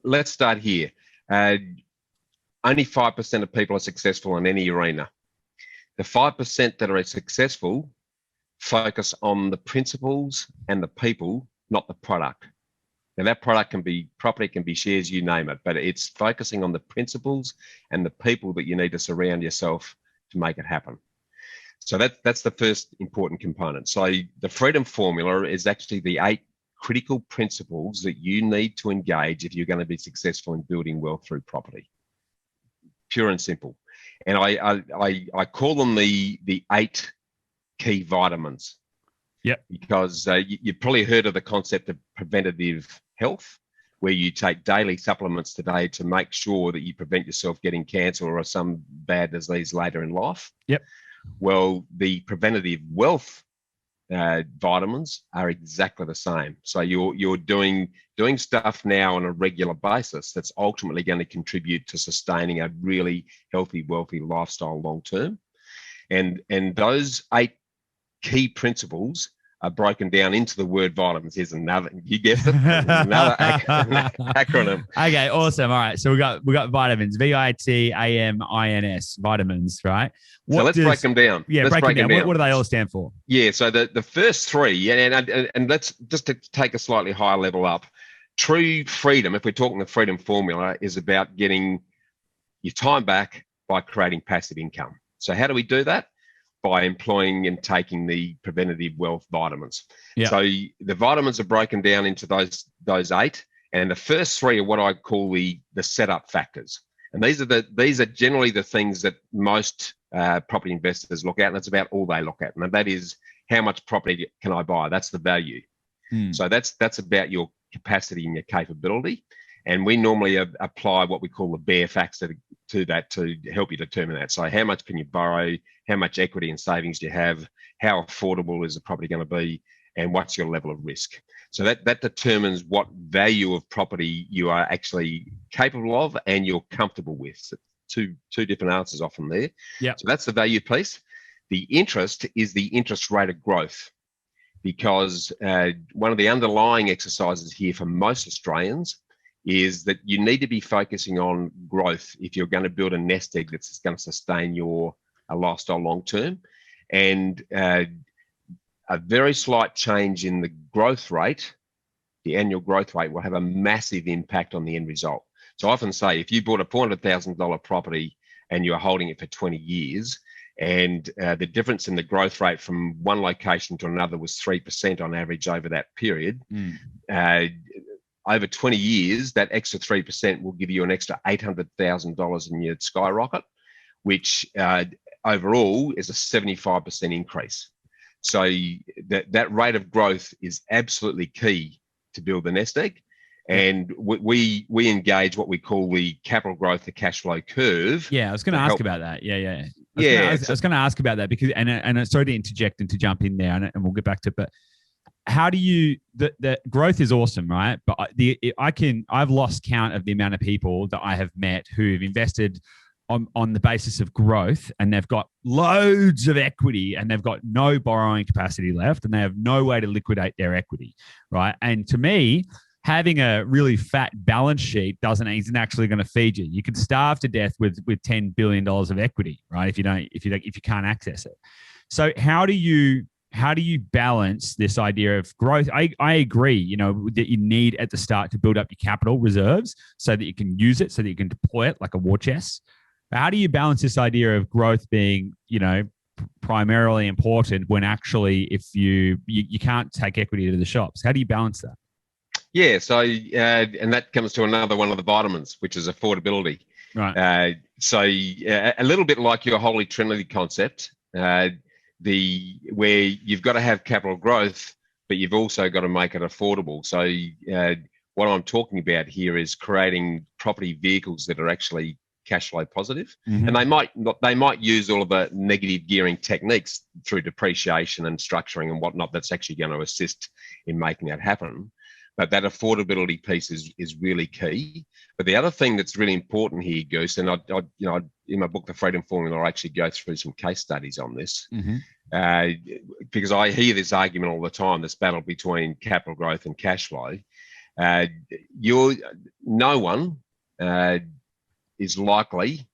let's start here. Only 5% of people are successful in any arena. The 5% that are successful focus on the principles and the people, not the product. Now, that product can be property, can be shares, you name it, but it's focusing on the principles and the people that you need to surround yourself to make it happen. So that's the first important component. So the freedom formula is actually the 8 critical principles that you need to engage if you're going to be successful in building wealth through property. Pure and simple. And I call them the 8 key vitamins. Yep. Because you've probably heard of the concept of preventative health, where you take daily supplements today to make sure that you prevent yourself getting cancer or some bad disease later in life. Yep. Well, the preventative wealth vitamins are exactly the same. So you're doing stuff now on a regular basis that's ultimately going to contribute to sustaining a really healthy, wealthy lifestyle long term. And those 8 key principles are broken down into the word vitamins. Here's another, you guessed it, another acronym. Okay, awesome. All right, so we got vitamins, VITAMINS, vitamins, right? So let's break them down. Yeah, break them down. What do they all stand for? Yeah, so the first 3, and let's just to take a slightly higher level up. True freedom, if we're talking the freedom formula, is about getting your time back by creating passive income. So how do we do that? By employing and taking the preventative wealth vitamins. Yep. So the vitamins are broken down into those 8, and the first 3 are what I call the setup factors. And these are generally the things that most property investors look at, and that's about all they look at. And that is, how much property can I buy? That's the value. So that's about your capacity and your capability. And we normally apply what we call the bear factor to that to help you determine that. So how much can you borrow? How much equity and savings do you have? How affordable is the property going to be? And what's your level of risk? So that determines what value of property you are actually capable of and you're comfortable with. So two different answers often there. Yeah. So that's the value piece. The interest is the interest rate of growth, because one of the underlying exercises here for most Australians is that you need to be focusing on growth if you're going to build a nest egg that's going to sustain your a lifestyle long term, and a very slight change in the growth rate, the annual growth rate, will have a massive impact on the end result. So I often say, if you bought a $400,000 property and you're holding it for 20 years, and the difference in the growth rate from one location to another was 3% on average over that period, over 20 years, that extra 3% will give you an extra $800,000 in your skyrocket, which overall is a 75% increase. So that rate of growth is absolutely key to build the nest egg. And we engage what we call the capital growth to cash flow curve. Yeah, I was going to ask about that. I was going to ask about that because, and sorry to interject and to jump in there, and we'll get back to it, but how do you, the growth is awesome, right? But I've lost count of the amount of people that I have met who've invested on the basis of growth, and they've got loads of equity and they've got no borrowing capacity left, and they have no way to liquidate their equity, right? And to me, having a really fat balance sheet isn't actually going to feed you. You could starve to death with $10 billion of equity, right? If you can't access it. So how do you balance this idea of growth? I agree, that you need at the start to build up your capital reserves so that you can use it, so that you can deploy it like a war chest. But how do you balance this idea of growth being, primarily important when actually if you can't take equity to the shops? How do you balance that? Yeah, so and that comes to another one of the vitamins, which is affordability. Right. So a little bit like your Holy Trinity concept, where you've got to have capital growth, but you've also got to make it affordable. So what I'm talking about here is creating property vehicles that are actually cash flow positive, and they might use all of the negative gearing techniques through depreciation and structuring and whatnot. That's actually going to assist in making that happen. But that affordability piece is really key. But the other thing that's really important here, Goose, and I in my book, The Freedom Formula, I actually go through some case studies on this, because I hear this argument all the time, this battle between capital growth and cash flow. No one is likely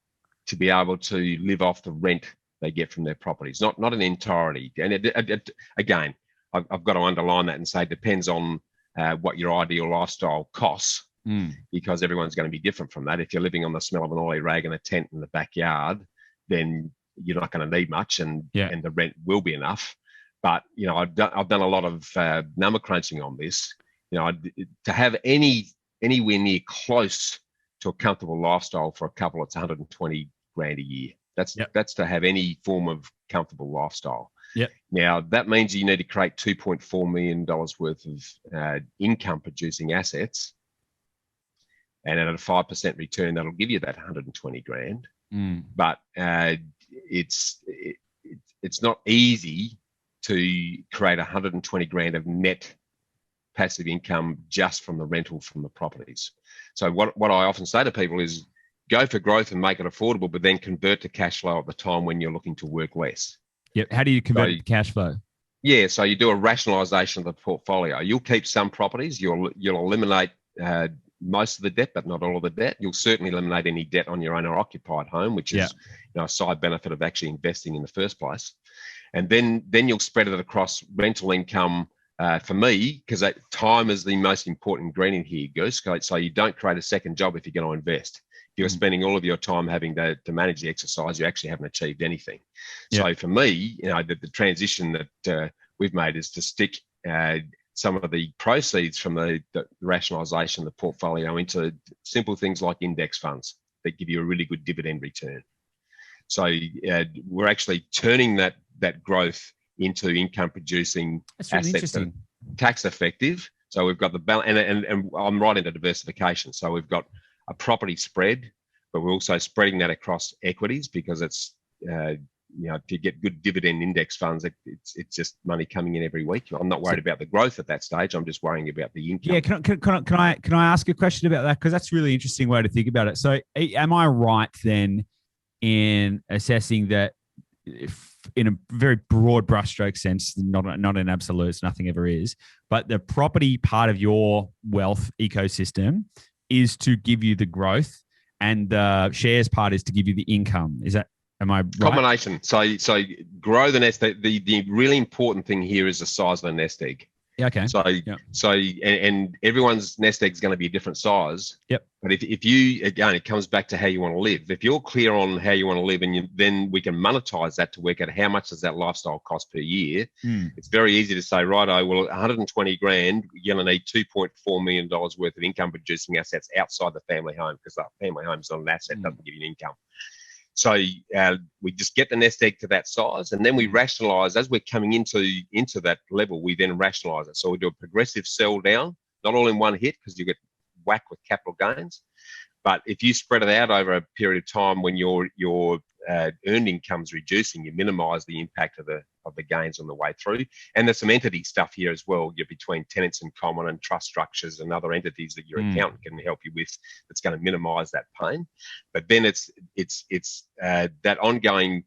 to be able to live off the rent they get from their properties, not in entirety. And again, I've got to underline that and say it depends on what your ideal lifestyle costs, because everyone's going to be different from that. If you're living on the smell of an oily rag and a tent in the backyard, then you're not going to need much, and the rent will be enough. But I've done a lot of number crunching on this. To have anywhere near close to a comfortable lifestyle for a couple, it's 120 grand a year. That's to have any form of comfortable lifestyle. Yep. Now, that means you need to create $2.4 million worth of income producing assets. And at a 5% return, that'll give you that 120 grand. But it's not easy to create 120 grand of net passive income just from the rental from the properties. So what I often say to people is go for growth and make it affordable, but then convert to cash flow at the time when you're looking to work less. Yep. How do you convert it to cash flow? Yeah, so you do a rationalisation of the portfolio. You'll keep some properties. You'll eliminate most of the debt, but not all of the debt. You'll certainly eliminate any debt on your owner-occupied home, which is a side benefit of actually investing in the first place. And then you'll spread it across rental income. For me, because time is the most important ingredient here, Goose. So you don't create a second job if you're going to invest. If you're spending all of your time having to manage the exercise, you actually haven't achieved anything. So for me, the transition that we've made is to stick some of the proceeds from the rationalisation of the portfolio into simple things like index funds that give you a really good dividend return. So we're actually turning that growth into income producing assets that are tax effective. So we've got the balance, and I'm right into diversification. So we've got a property spread, but we're also spreading that across equities because it's to get good dividend index funds, it's just money coming in every week. I'm not worried about the growth at that stage. I'm just worrying about the income. Yeah, can I ask a question about that, because that's a really interesting way to think about it. So am I right then in assessing that if, in a very broad brushstroke sense, not in absolutes, nothing ever is, but the property part of your wealth ecosystem is to give you the growth, and the shares part is to give you the income? Is that Am I right? Combination. So grow the nest egg. The really important thing here is the size of the nest egg. Yeah, okay. So and everyone's nest egg is going to be a different size. Yep. But if you, again, it comes back to how you want to live. If you're clear on how you want to live, and then we can monetize that to work out how much does that lifestyle cost per year. It's very easy to say, righto, well, 120 grand, you're going to need $2.4 million worth of income producing assets outside the family home, because that family home is not an asset, doesn't give you an income. So we just get the nest egg to that size, and then we rationalise as we're coming into that level. We then rationalise it. So we do a progressive sell down, not all in one hit, because you get whacked with capital gains. But if you spread it out over a period of time when your earned income's reducing, you minimise the impact of the gains on the way through. And there's some entity stuff here as well. You're between tenants in common and trust structures and other entities that your accountant can help you with. That's going to minimise that pain. But then it's that ongoing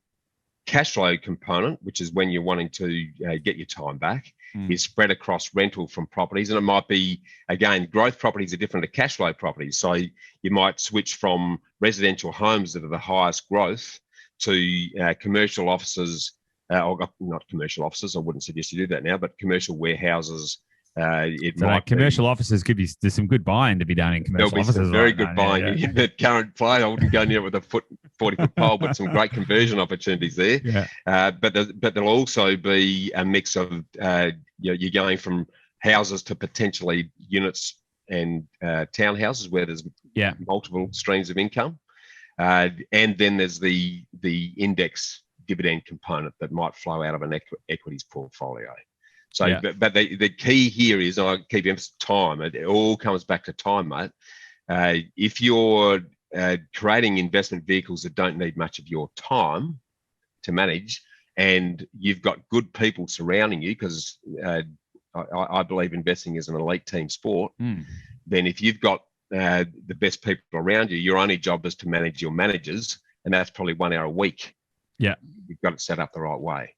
cash flow component, which is when you're wanting to get your time back, is spread across rental from properties. And it might be, again, growth properties are different to cash flow properties. So you might switch from residential homes that are the highest growth to commercial offices, or not commercial offices, I wouldn't suggest you do that now, but commercial warehouses. Commercial offices there's some good buying to be done in commercial offices. There'll be some very good buying in the current play. I wouldn't go near it with a 40-foot pole, but some great conversion opportunities there. Yeah. But there'll also be a mix of, you're going from houses to potentially units and townhouses where there's multiple streams of income. And then there's the index dividend component that might flow out of an equities portfolio. So, but the key here is, and I keep emphasis time, it all comes back to time, mate. If you're creating investment vehicles that don't need much of your time to manage, and you've got good people surrounding you, because I believe investing is an elite team sport, then if you've got the best people around you, your only job is to manage your managers, and that's probably 1 hour a week. Yeah. You've got it set up the right way.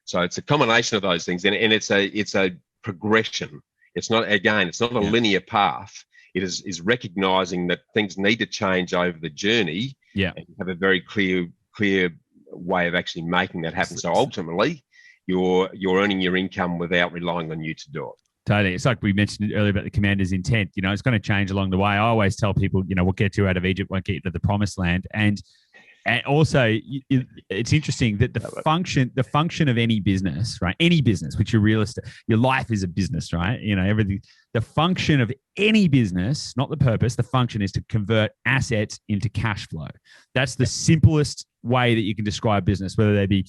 So it's a combination of those things, and it's a progression. It's not a linear path. It is recognizing that things need to change over the journey. Yeah. And have a very clear way of actually making that happen. So ultimately, you're earning your income without relying on you to do it. Totally. It's like we mentioned earlier about the commander's intent. It's going to change along the way. I always tell people, what gets you out of Egypt won't get you to the promised land. And also, it's interesting that the function of any business, right? Any business, which you're real estate, your life is a business, right? Everything. The function of any business, not the purpose, the function is to convert assets into cash flow. That's the simplest way that you can describe business, whether they be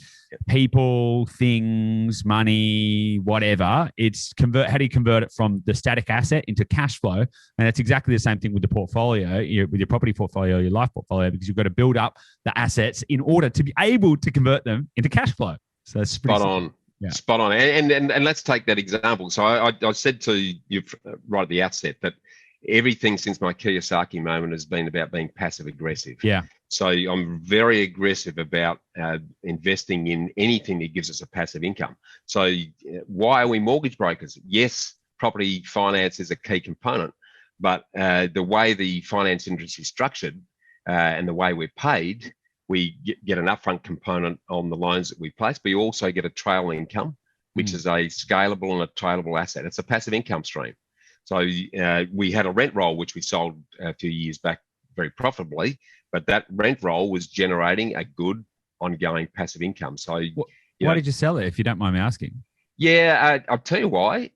people, things, money, whatever. It's how do you convert it from the static asset into cash flow? And it's exactly the same thing with the portfolio, with your property portfolio, your life portfolio, because you've got to build up the assets in order to be able to convert them into cash flow. So that's spot on. Yeah. Spot on. And let's take that example. So I said to you right at the outset that everything since my Kiyosaki moment has been about being passive aggressive. Yeah. So I'm very aggressive about investing in anything that gives us a passive income. So why are we mortgage brokers? Yes, property finance is a key component, but the way the finance industry is structured and the way we're paid, we get an upfront component on the loans that we place, but you also get a trail income, which is a scalable and a tradable asset. It's a passive income stream. So we had a rent roll, which we sold a few years back very profitably, but that rent roll was generating a good ongoing passive income. So why did you sell it, if you don't mind me asking? Yeah, I'll tell you why.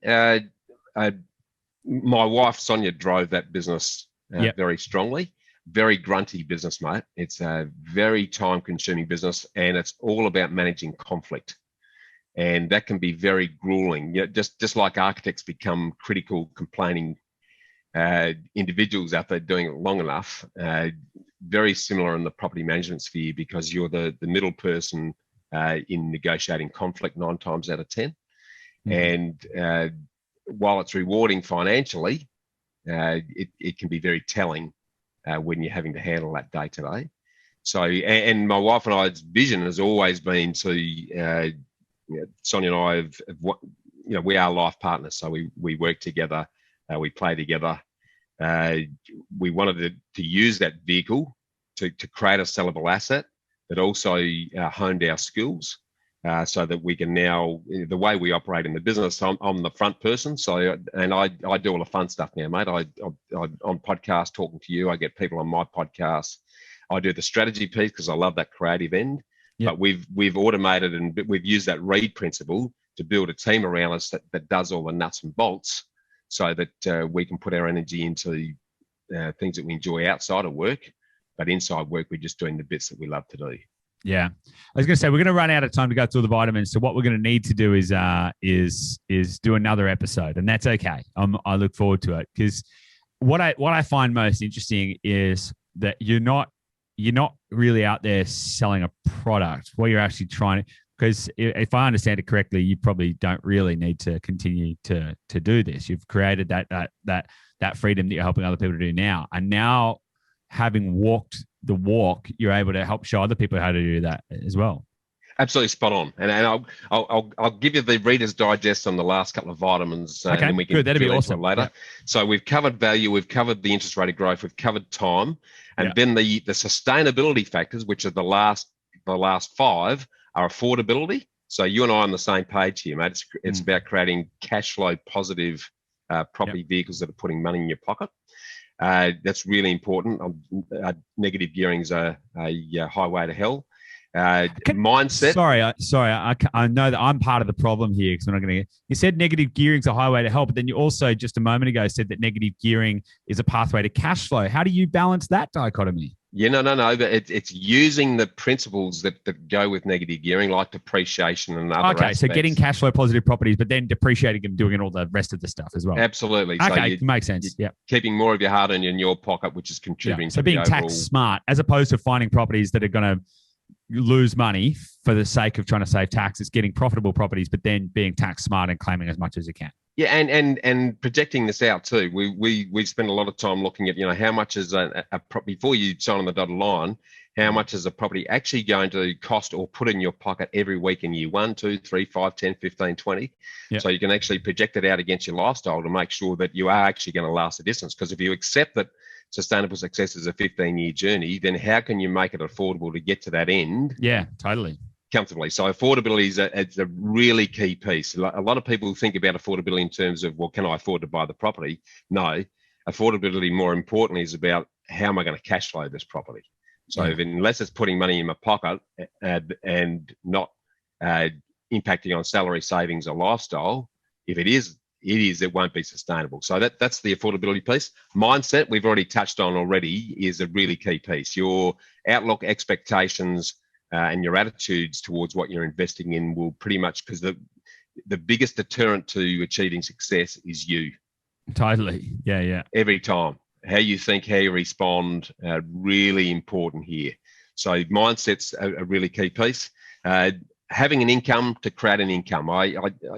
My wife, Sonia, drove that business very strongly. Very grunty business, mate. It's a very time-consuming business, and it's all about managing conflict. And that can be very grueling. Just like architects become critical, complaining individuals out there doing it long enough, very similar in the property management sphere, because you're the middle person in negotiating conflict 9 times out of 10. And while it's rewarding financially, it can be very telling when you're having to handle that day to day. So, and my wife and I's vision has always been to, Sonia and I have, we are life partners. So we work together, we play together. We wanted to use that vehicle to create a sellable asset that also honed our skills. So that we can now, the way we operate in the business, I'm the front person. So, and I do all the fun stuff now, mate. I on podcast talking to you. I get people on my podcast. I do the strategy piece because I love that creative end. Yep. But we've automated and we've used that R.E.A.D principle to build a team around us that does all the nuts and bolts, so that we can put our energy into things that we enjoy outside of work, but inside work, we're just doing the bits that we love to do. Yeah, I was going to say we're going to run out of time to go through the vitamins. So what we're going to need to do is do another episode, and that's okay. I look forward to it, because what I find most interesting is that you're not really out there selling a product. What you're actually trying to, because if I understand it correctly, you probably don't really need to continue to do this. You've created that freedom that you're helping other people to do now, and now having walked the walk, you're able to help show other people how to do that as well. Absolutely spot on. And I'll give you the Reader's Digest on the last couple of vitamins. Okay, and we can good. That'd be awesome later. Yeah. So we've covered value, we've covered the interest rate of growth, we've covered time, and then the sustainability factors, which are the last 5, are affordability. So you and I are on the same page here, mate. It's about creating cash flow positive property vehicles that are putting money in your pocket. That's really important. Negative gearing is a highway to hell. Mindset. Sorry. I know that I'm part of the problem here, because we're not going to. You said negative gearing is a highway to hell, but then you also just a moment ago said that negative gearing is a pathway to cash flow. How do you balance that dichotomy? Yeah, no. But it's using the principles that go with negative gearing, like depreciation and other aspects. So getting cash flow positive properties, but then depreciating and doing all the rest of the stuff as well. Absolutely. Okay, so makes sense. Yeah, keeping more of your hard earned in your pocket, which is contributing. So to being the overall... tax smart, as opposed to finding properties that are going to lose money for the sake of trying to save tax. It's getting profitable properties, but then being tax smart and claiming as much as you can. Yeah, and projecting this out too. We spend a lot of time looking at, how much is a before you sign on the dotted line, how much is a property actually going to cost or put in your pocket every week in year 1, 2, 3, 5, 10, 15, 20. Yep. So you can actually project it out against your lifestyle to make sure that you are actually going to last the distance. Because if you accept that sustainable success is a 15-year journey, then how can you make it affordable to get to that end? Yeah, totally. Comfortably. So affordability is a really key piece. A lot of people think about affordability in terms of, well, can I afford to buy the property? No, affordability more importantly is about how am I going to cash flow this property? So unless it's putting money in my pocket and not impacting on salary savings or lifestyle, if it won't be sustainable. So that's the affordability piece. Mindset, we've already touched on already, is a really key piece. Your outlook, expectations, and your attitudes towards what you're investing in will pretty much, because the biggest deterrent to achieving success is you. Totally. Yeah. Every time. How you think, how you respond, really important here. So mindset's a really key piece. Having an income to create an income.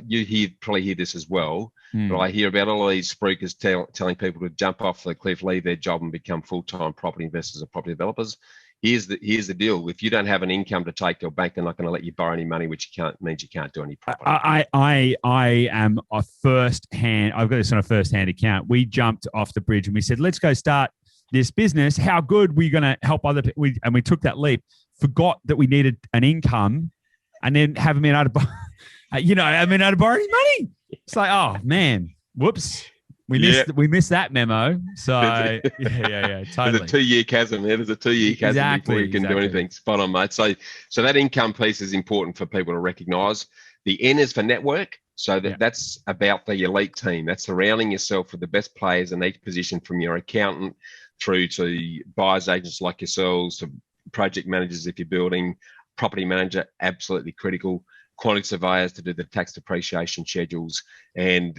You probably hear this as well, but I hear about all these speakers telling people to jump off the cliff, leave their job and become full-time property investors or property developers. Here's the deal. If you don't have an income to take to a bank, they're not going to let you borrow any money, which means you can't do any property. I am a first-hand. I've got this on a first-hand account. We jumped off the bridge and we said, let's go start this business. How good we're going to help other people. And we took that leap, forgot that we needed an income, and then haven't been able to, borrow any money. It's like, oh man, whoops. We missed that memo. So yeah, totally. There's a 2-year chasm there. There's a 2-year chasm before you can do anything. Spot on, mate. So that income piece is important for people to recognise. The N is for network. So that's about the elite team. That's surrounding yourself with the best players in each position, from your accountant through to buyers agents like yourselves, to project managers if you're building, property manager, absolutely critical. Quantity surveyors to do the tax depreciation schedules, and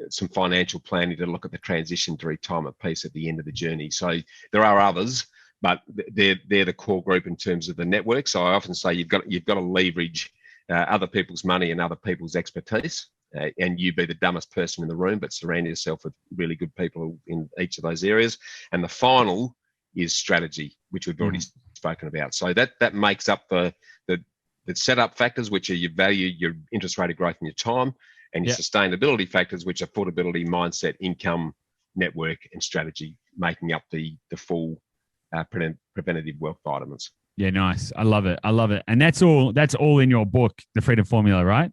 some financial planning to look at the transition to retirement piece at the end of the journey. So there are others, but they're the core group in terms of the network. So I often say you've got to leverage other people's money and other people's expertise, and you be the dumbest person in the room, but surround yourself with really good people in each of those areas. And the final is strategy, which we've already spoken about. So that makes up the setup factors, which are your value, your interest rate of growth, and your time, and your sustainability factors, which are affordability, mindset, income, network, and strategy, making up the full preventative wealth vitamins. Yeah, nice. I love it. I love it. And that's all in your book, The Freedom Formula, right?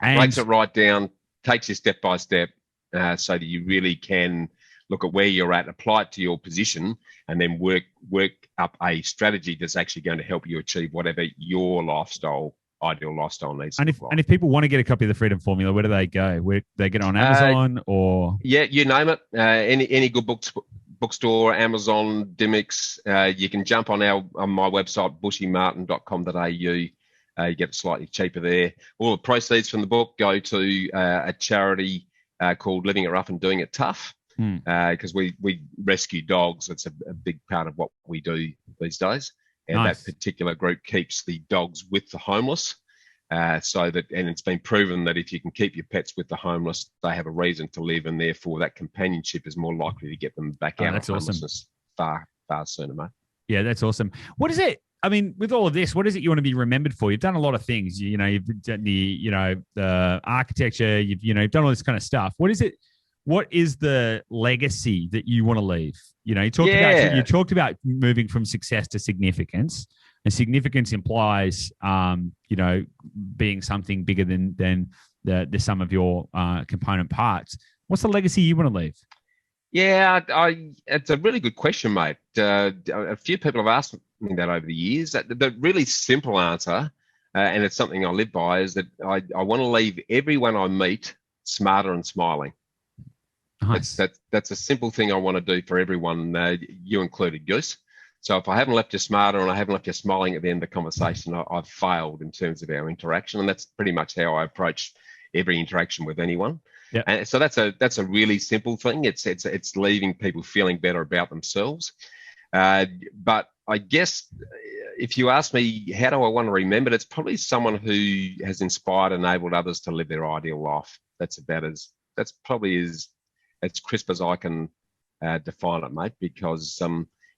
And breaks it right down, takes you step by step, so that you really can look at where you're at, apply it to your position, and then work up a strategy that's actually going to help you achieve whatever your ideal lifestyle needs to look like. And if people want to get a copy of The Freedom Formula, where do they go? Where they get it on Amazon or? Yeah, you name it. Any good bookstore, Amazon, Dimmicks. You can jump on my website, bushymartin.com.au. You get it slightly cheaper there. All the proceeds from the book go to a charity called Living It Rough and Doing It Tough, because we rescue dogs. It's a big part of what we do these days. And nice. That particular group keeps the dogs with the homeless. And it's been proven that if you can keep your pets with the homeless, they have a reason to live, and therefore that companionship is more likely to get them back out of homelessness far sooner, mate. Yeah, that's awesome. What is it? I mean, with all of this, what is it you want to be remembered for? You've done a lot of things. You've done the architecture. You've done all this kind of stuff. What is it? What is the legacy that you want to leave? You talked about moving from success to significance, and significance implies, being something bigger than the sum of your component parts. What's the legacy you want to leave? Yeah, it's a really good question, mate. A few people have asked me that over the years. The really simple answer, and it's something I live by, is that I want to leave everyone I meet smarter and smiling. Nice. That's a simple thing I want to do for everyone, you included, Goose. So if I haven't left you smarter and I haven't left you smiling at the end of the conversation, I've failed in terms of our interaction, and that's pretty much how I approach every interaction with anyone. Yep. And so that's a really simple thing. It's leaving people feeling better about themselves. But I guess if you ask me, how do I want to remember it? It's probably someone who has inspired and enabled others to live their ideal life. That's probably as crisp as I can define it, mate. Because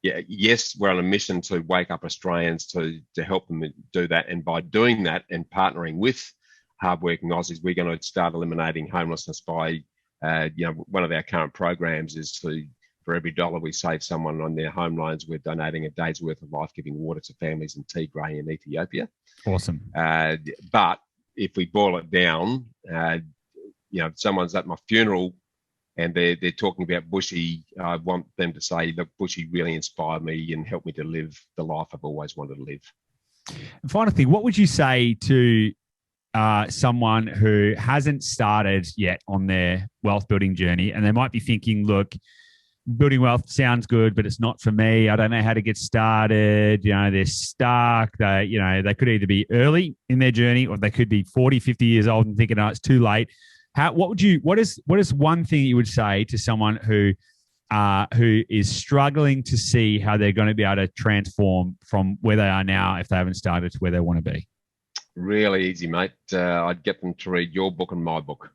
yes, we're on a mission to wake up Australians to help them do that, and by doing that and partnering with hardworking Aussies, we're going to start eliminating homelessness by, one of our current programs is for every $1 we save someone on their home loans, we're donating a day's worth of life-giving water to families in Tigray in Ethiopia. Awesome. But if we boil it down, if someone's at my funeral and they're talking about Bushy, I want them to say, look, Bushy really inspired me and helped me to live the life I've always wanted to live. And final thing, what would you say to someone who hasn't started yet on their wealth building journey, and they might be thinking, look, building wealth sounds good, but it's not for me. I don't know how to get started. They're stuck. They could either be early in their journey, or they could be 40, 50 years old and thinking, oh, it's too late. What is one thing you would say to someone who is struggling to see how they're going to be able to transform from where they are now, if they haven't started, to where they want to be? Really easy, mate. I'd get them to read your book and my book.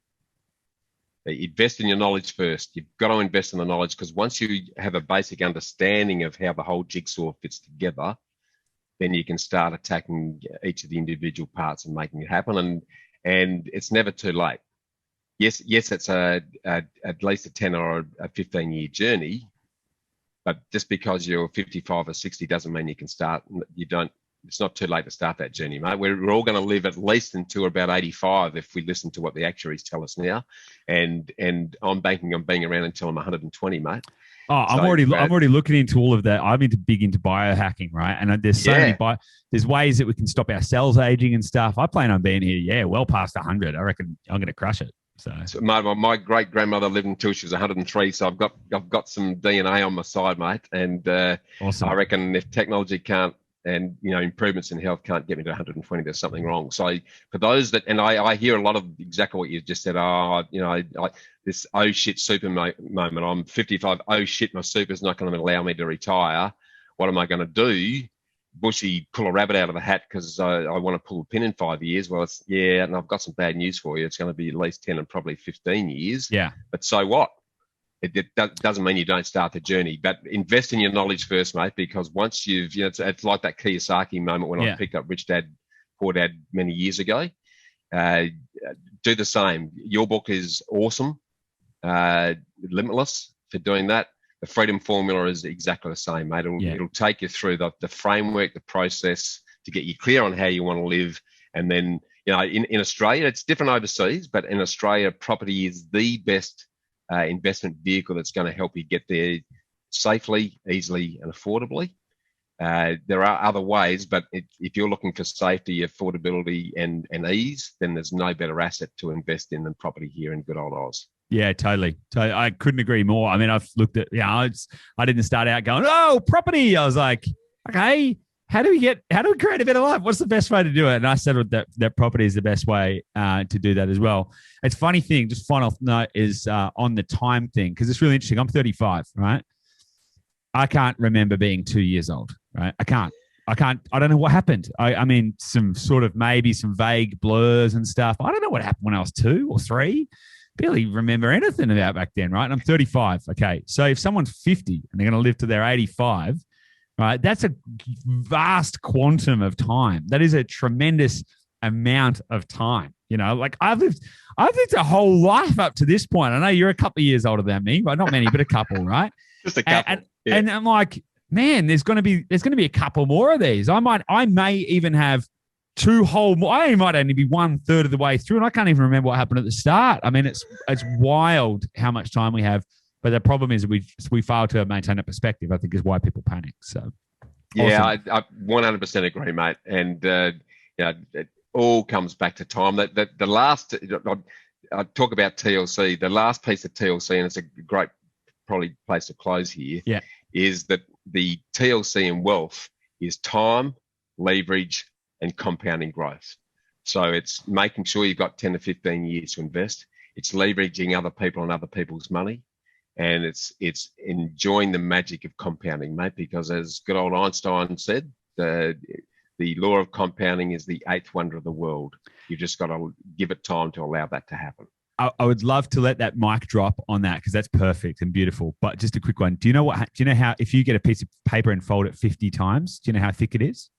Invest in your knowledge first. You've got to invest in the knowledge, because once you have a basic understanding of how the whole jigsaw fits together, then you can start attacking each of the individual parts and making it happen. And it's never too late. Yes, it's at least a 10 or a 15-year journey, but just because you're 55 or 60 doesn't mean you can start. It's not too late to start that journey, mate. We're all going to live at least until about 85 if we listen to what the actuaries tell us now. And I'm banking on being around until I'm 120, mate. Oh, I'm already looking into all of that. I'm big into biohacking, right? And there's so many there's ways that we can stop our cells aging and stuff. I plan on being here, well past 100. I reckon I'm going to crush it. So my great grandmother lived until she was 103. So I've got some DNA on my side, mate. And awesome. I reckon if technology can't, and improvements in health can't get me to 120, there's something wrong. So for those that, and I hear a lot of exactly what you just said. This oh shit super moment. I'm 55. Oh shit, my super's not going to allow me to retire. What am I going to do? Bushy, pull a rabbit out of the hat because I want to pull a pin in 5 years. Well, and I've got some bad news for you. It's going to be at least 10 and probably 15 years. Yeah. But so what? It doesn't mean you don't start the journey, but invest in your knowledge first, mate, because once you've, it's like that Kiyosaki moment when I picked up Rich Dad, Poor Dad many years ago. Do the same. Your book is awesome, limitless for doing that. the Freedom Formula is exactly the same, mate. It'll take you through the framework, the process to get you clear on how you want to live. And then, in Australia, it's different overseas, but in Australia, property is the best investment vehicle that's going to help you get there safely, easily, and affordably. There are other ways, but if you're looking for safety, affordability, and ease, then there's no better asset to invest in than property here in good old Oz. Yeah, totally. I couldn't agree more. I mean, I've looked at, I didn't start out going, oh, property. I was like, okay, how do we create a better life? What's the best way to do it? And I settled that property is the best way to do that as well. It's funny thing, just final note is on the time thing, because it's really interesting. I'm 35, right? I can't remember being 2 years old, right? I can't. I don't know what happened. I mean, some sort of maybe some vague blurs and stuff. I don't know what happened when I was 2 or 3. Barely remember anything about back then, right? And I'm 35. Okay. So if someone's 50 and they're going to live to their 85, right, that's a vast quantum of time. That is a tremendous amount of time. Like I've lived a whole life up to this point. I know you're a couple of years older than me, but not many, but a couple, right? Just a couple. And I'm like, man, there's going to be a couple more of these. I may even have I might only be 1/3 of the way through, and I can't even remember what happened at the start. I mean, it's wild how much time we have, but the problem is we fail to maintain a perspective. I think is why people panic. So, yeah, awesome. I 100% agree, mate. And it all comes back to time. That the last, I talk about T.L.C. The last piece of T.L.C., and it's a great probably place to close here. Yeah, is that the T.L.C. in wealth is time, leverage, and compounding growth. So it's making sure you've got 10 to 15 years to invest. It's leveraging other people and other people's money. And it's enjoying the magic of compounding, mate, because as good old Einstein said, the law of compounding is the 8th wonder of the world. You've just got to give it time to allow that to happen. I would love to let that mic drop on that because that's perfect and beautiful. But just a quick one. Do you know how, if you get a piece of paper and fold it 50 times, do you know how thick it is?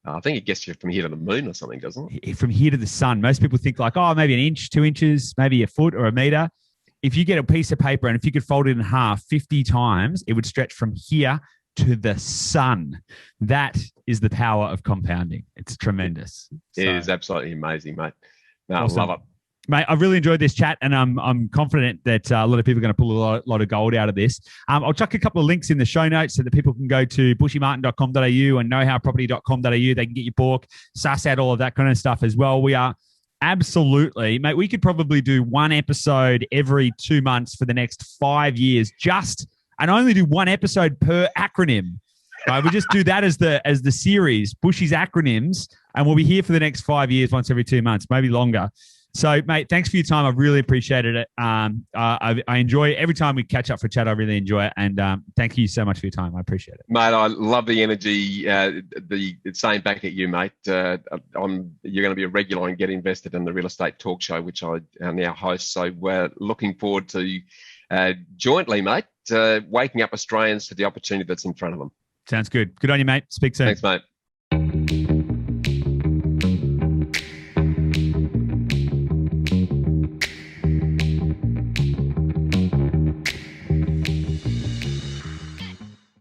I think it gets you from here to the moon or something, doesn't it? From here to the sun. Most people think like, oh, maybe an inch, 2 inches, maybe a foot or a meter. If you get a piece of paper and if you could fold it in half 50 times, it would stretch from here to the sun. That is the power of compounding. It's tremendous. It is absolutely amazing, mate. No, awesome. I love it. Mate, I've really enjoyed this chat, and I'm confident that a lot of people are going to pull a lot of gold out of this. I'll chuck a couple of links in the show notes so that people can go to bushymartin.com.au and knowhowproperty.com.au. They can get your book, suss out all of that kind of stuff as well. We are absolutely, mate, we could probably do one episode every 2 months for the next 5 years and only do one episode per acronym. Right? We just do that as the series, Bushy's acronyms, and we'll be here for the next 5 years, once every 2 months, maybe longer. So, mate, thanks for your time. I've really appreciated it. I enjoy every time we catch up for chat. I really enjoy it. And thank you so much for your time. I appreciate it. Mate, I love the energy. The same back at you, mate. You're going to be a regular and Get Invested in the Real Estate Talk Show, which I now host. So we're looking forward to jointly, mate, waking up Australians to the opportunity that's in front of them. Sounds good. Good on you, mate. Speak soon. Thanks, mate.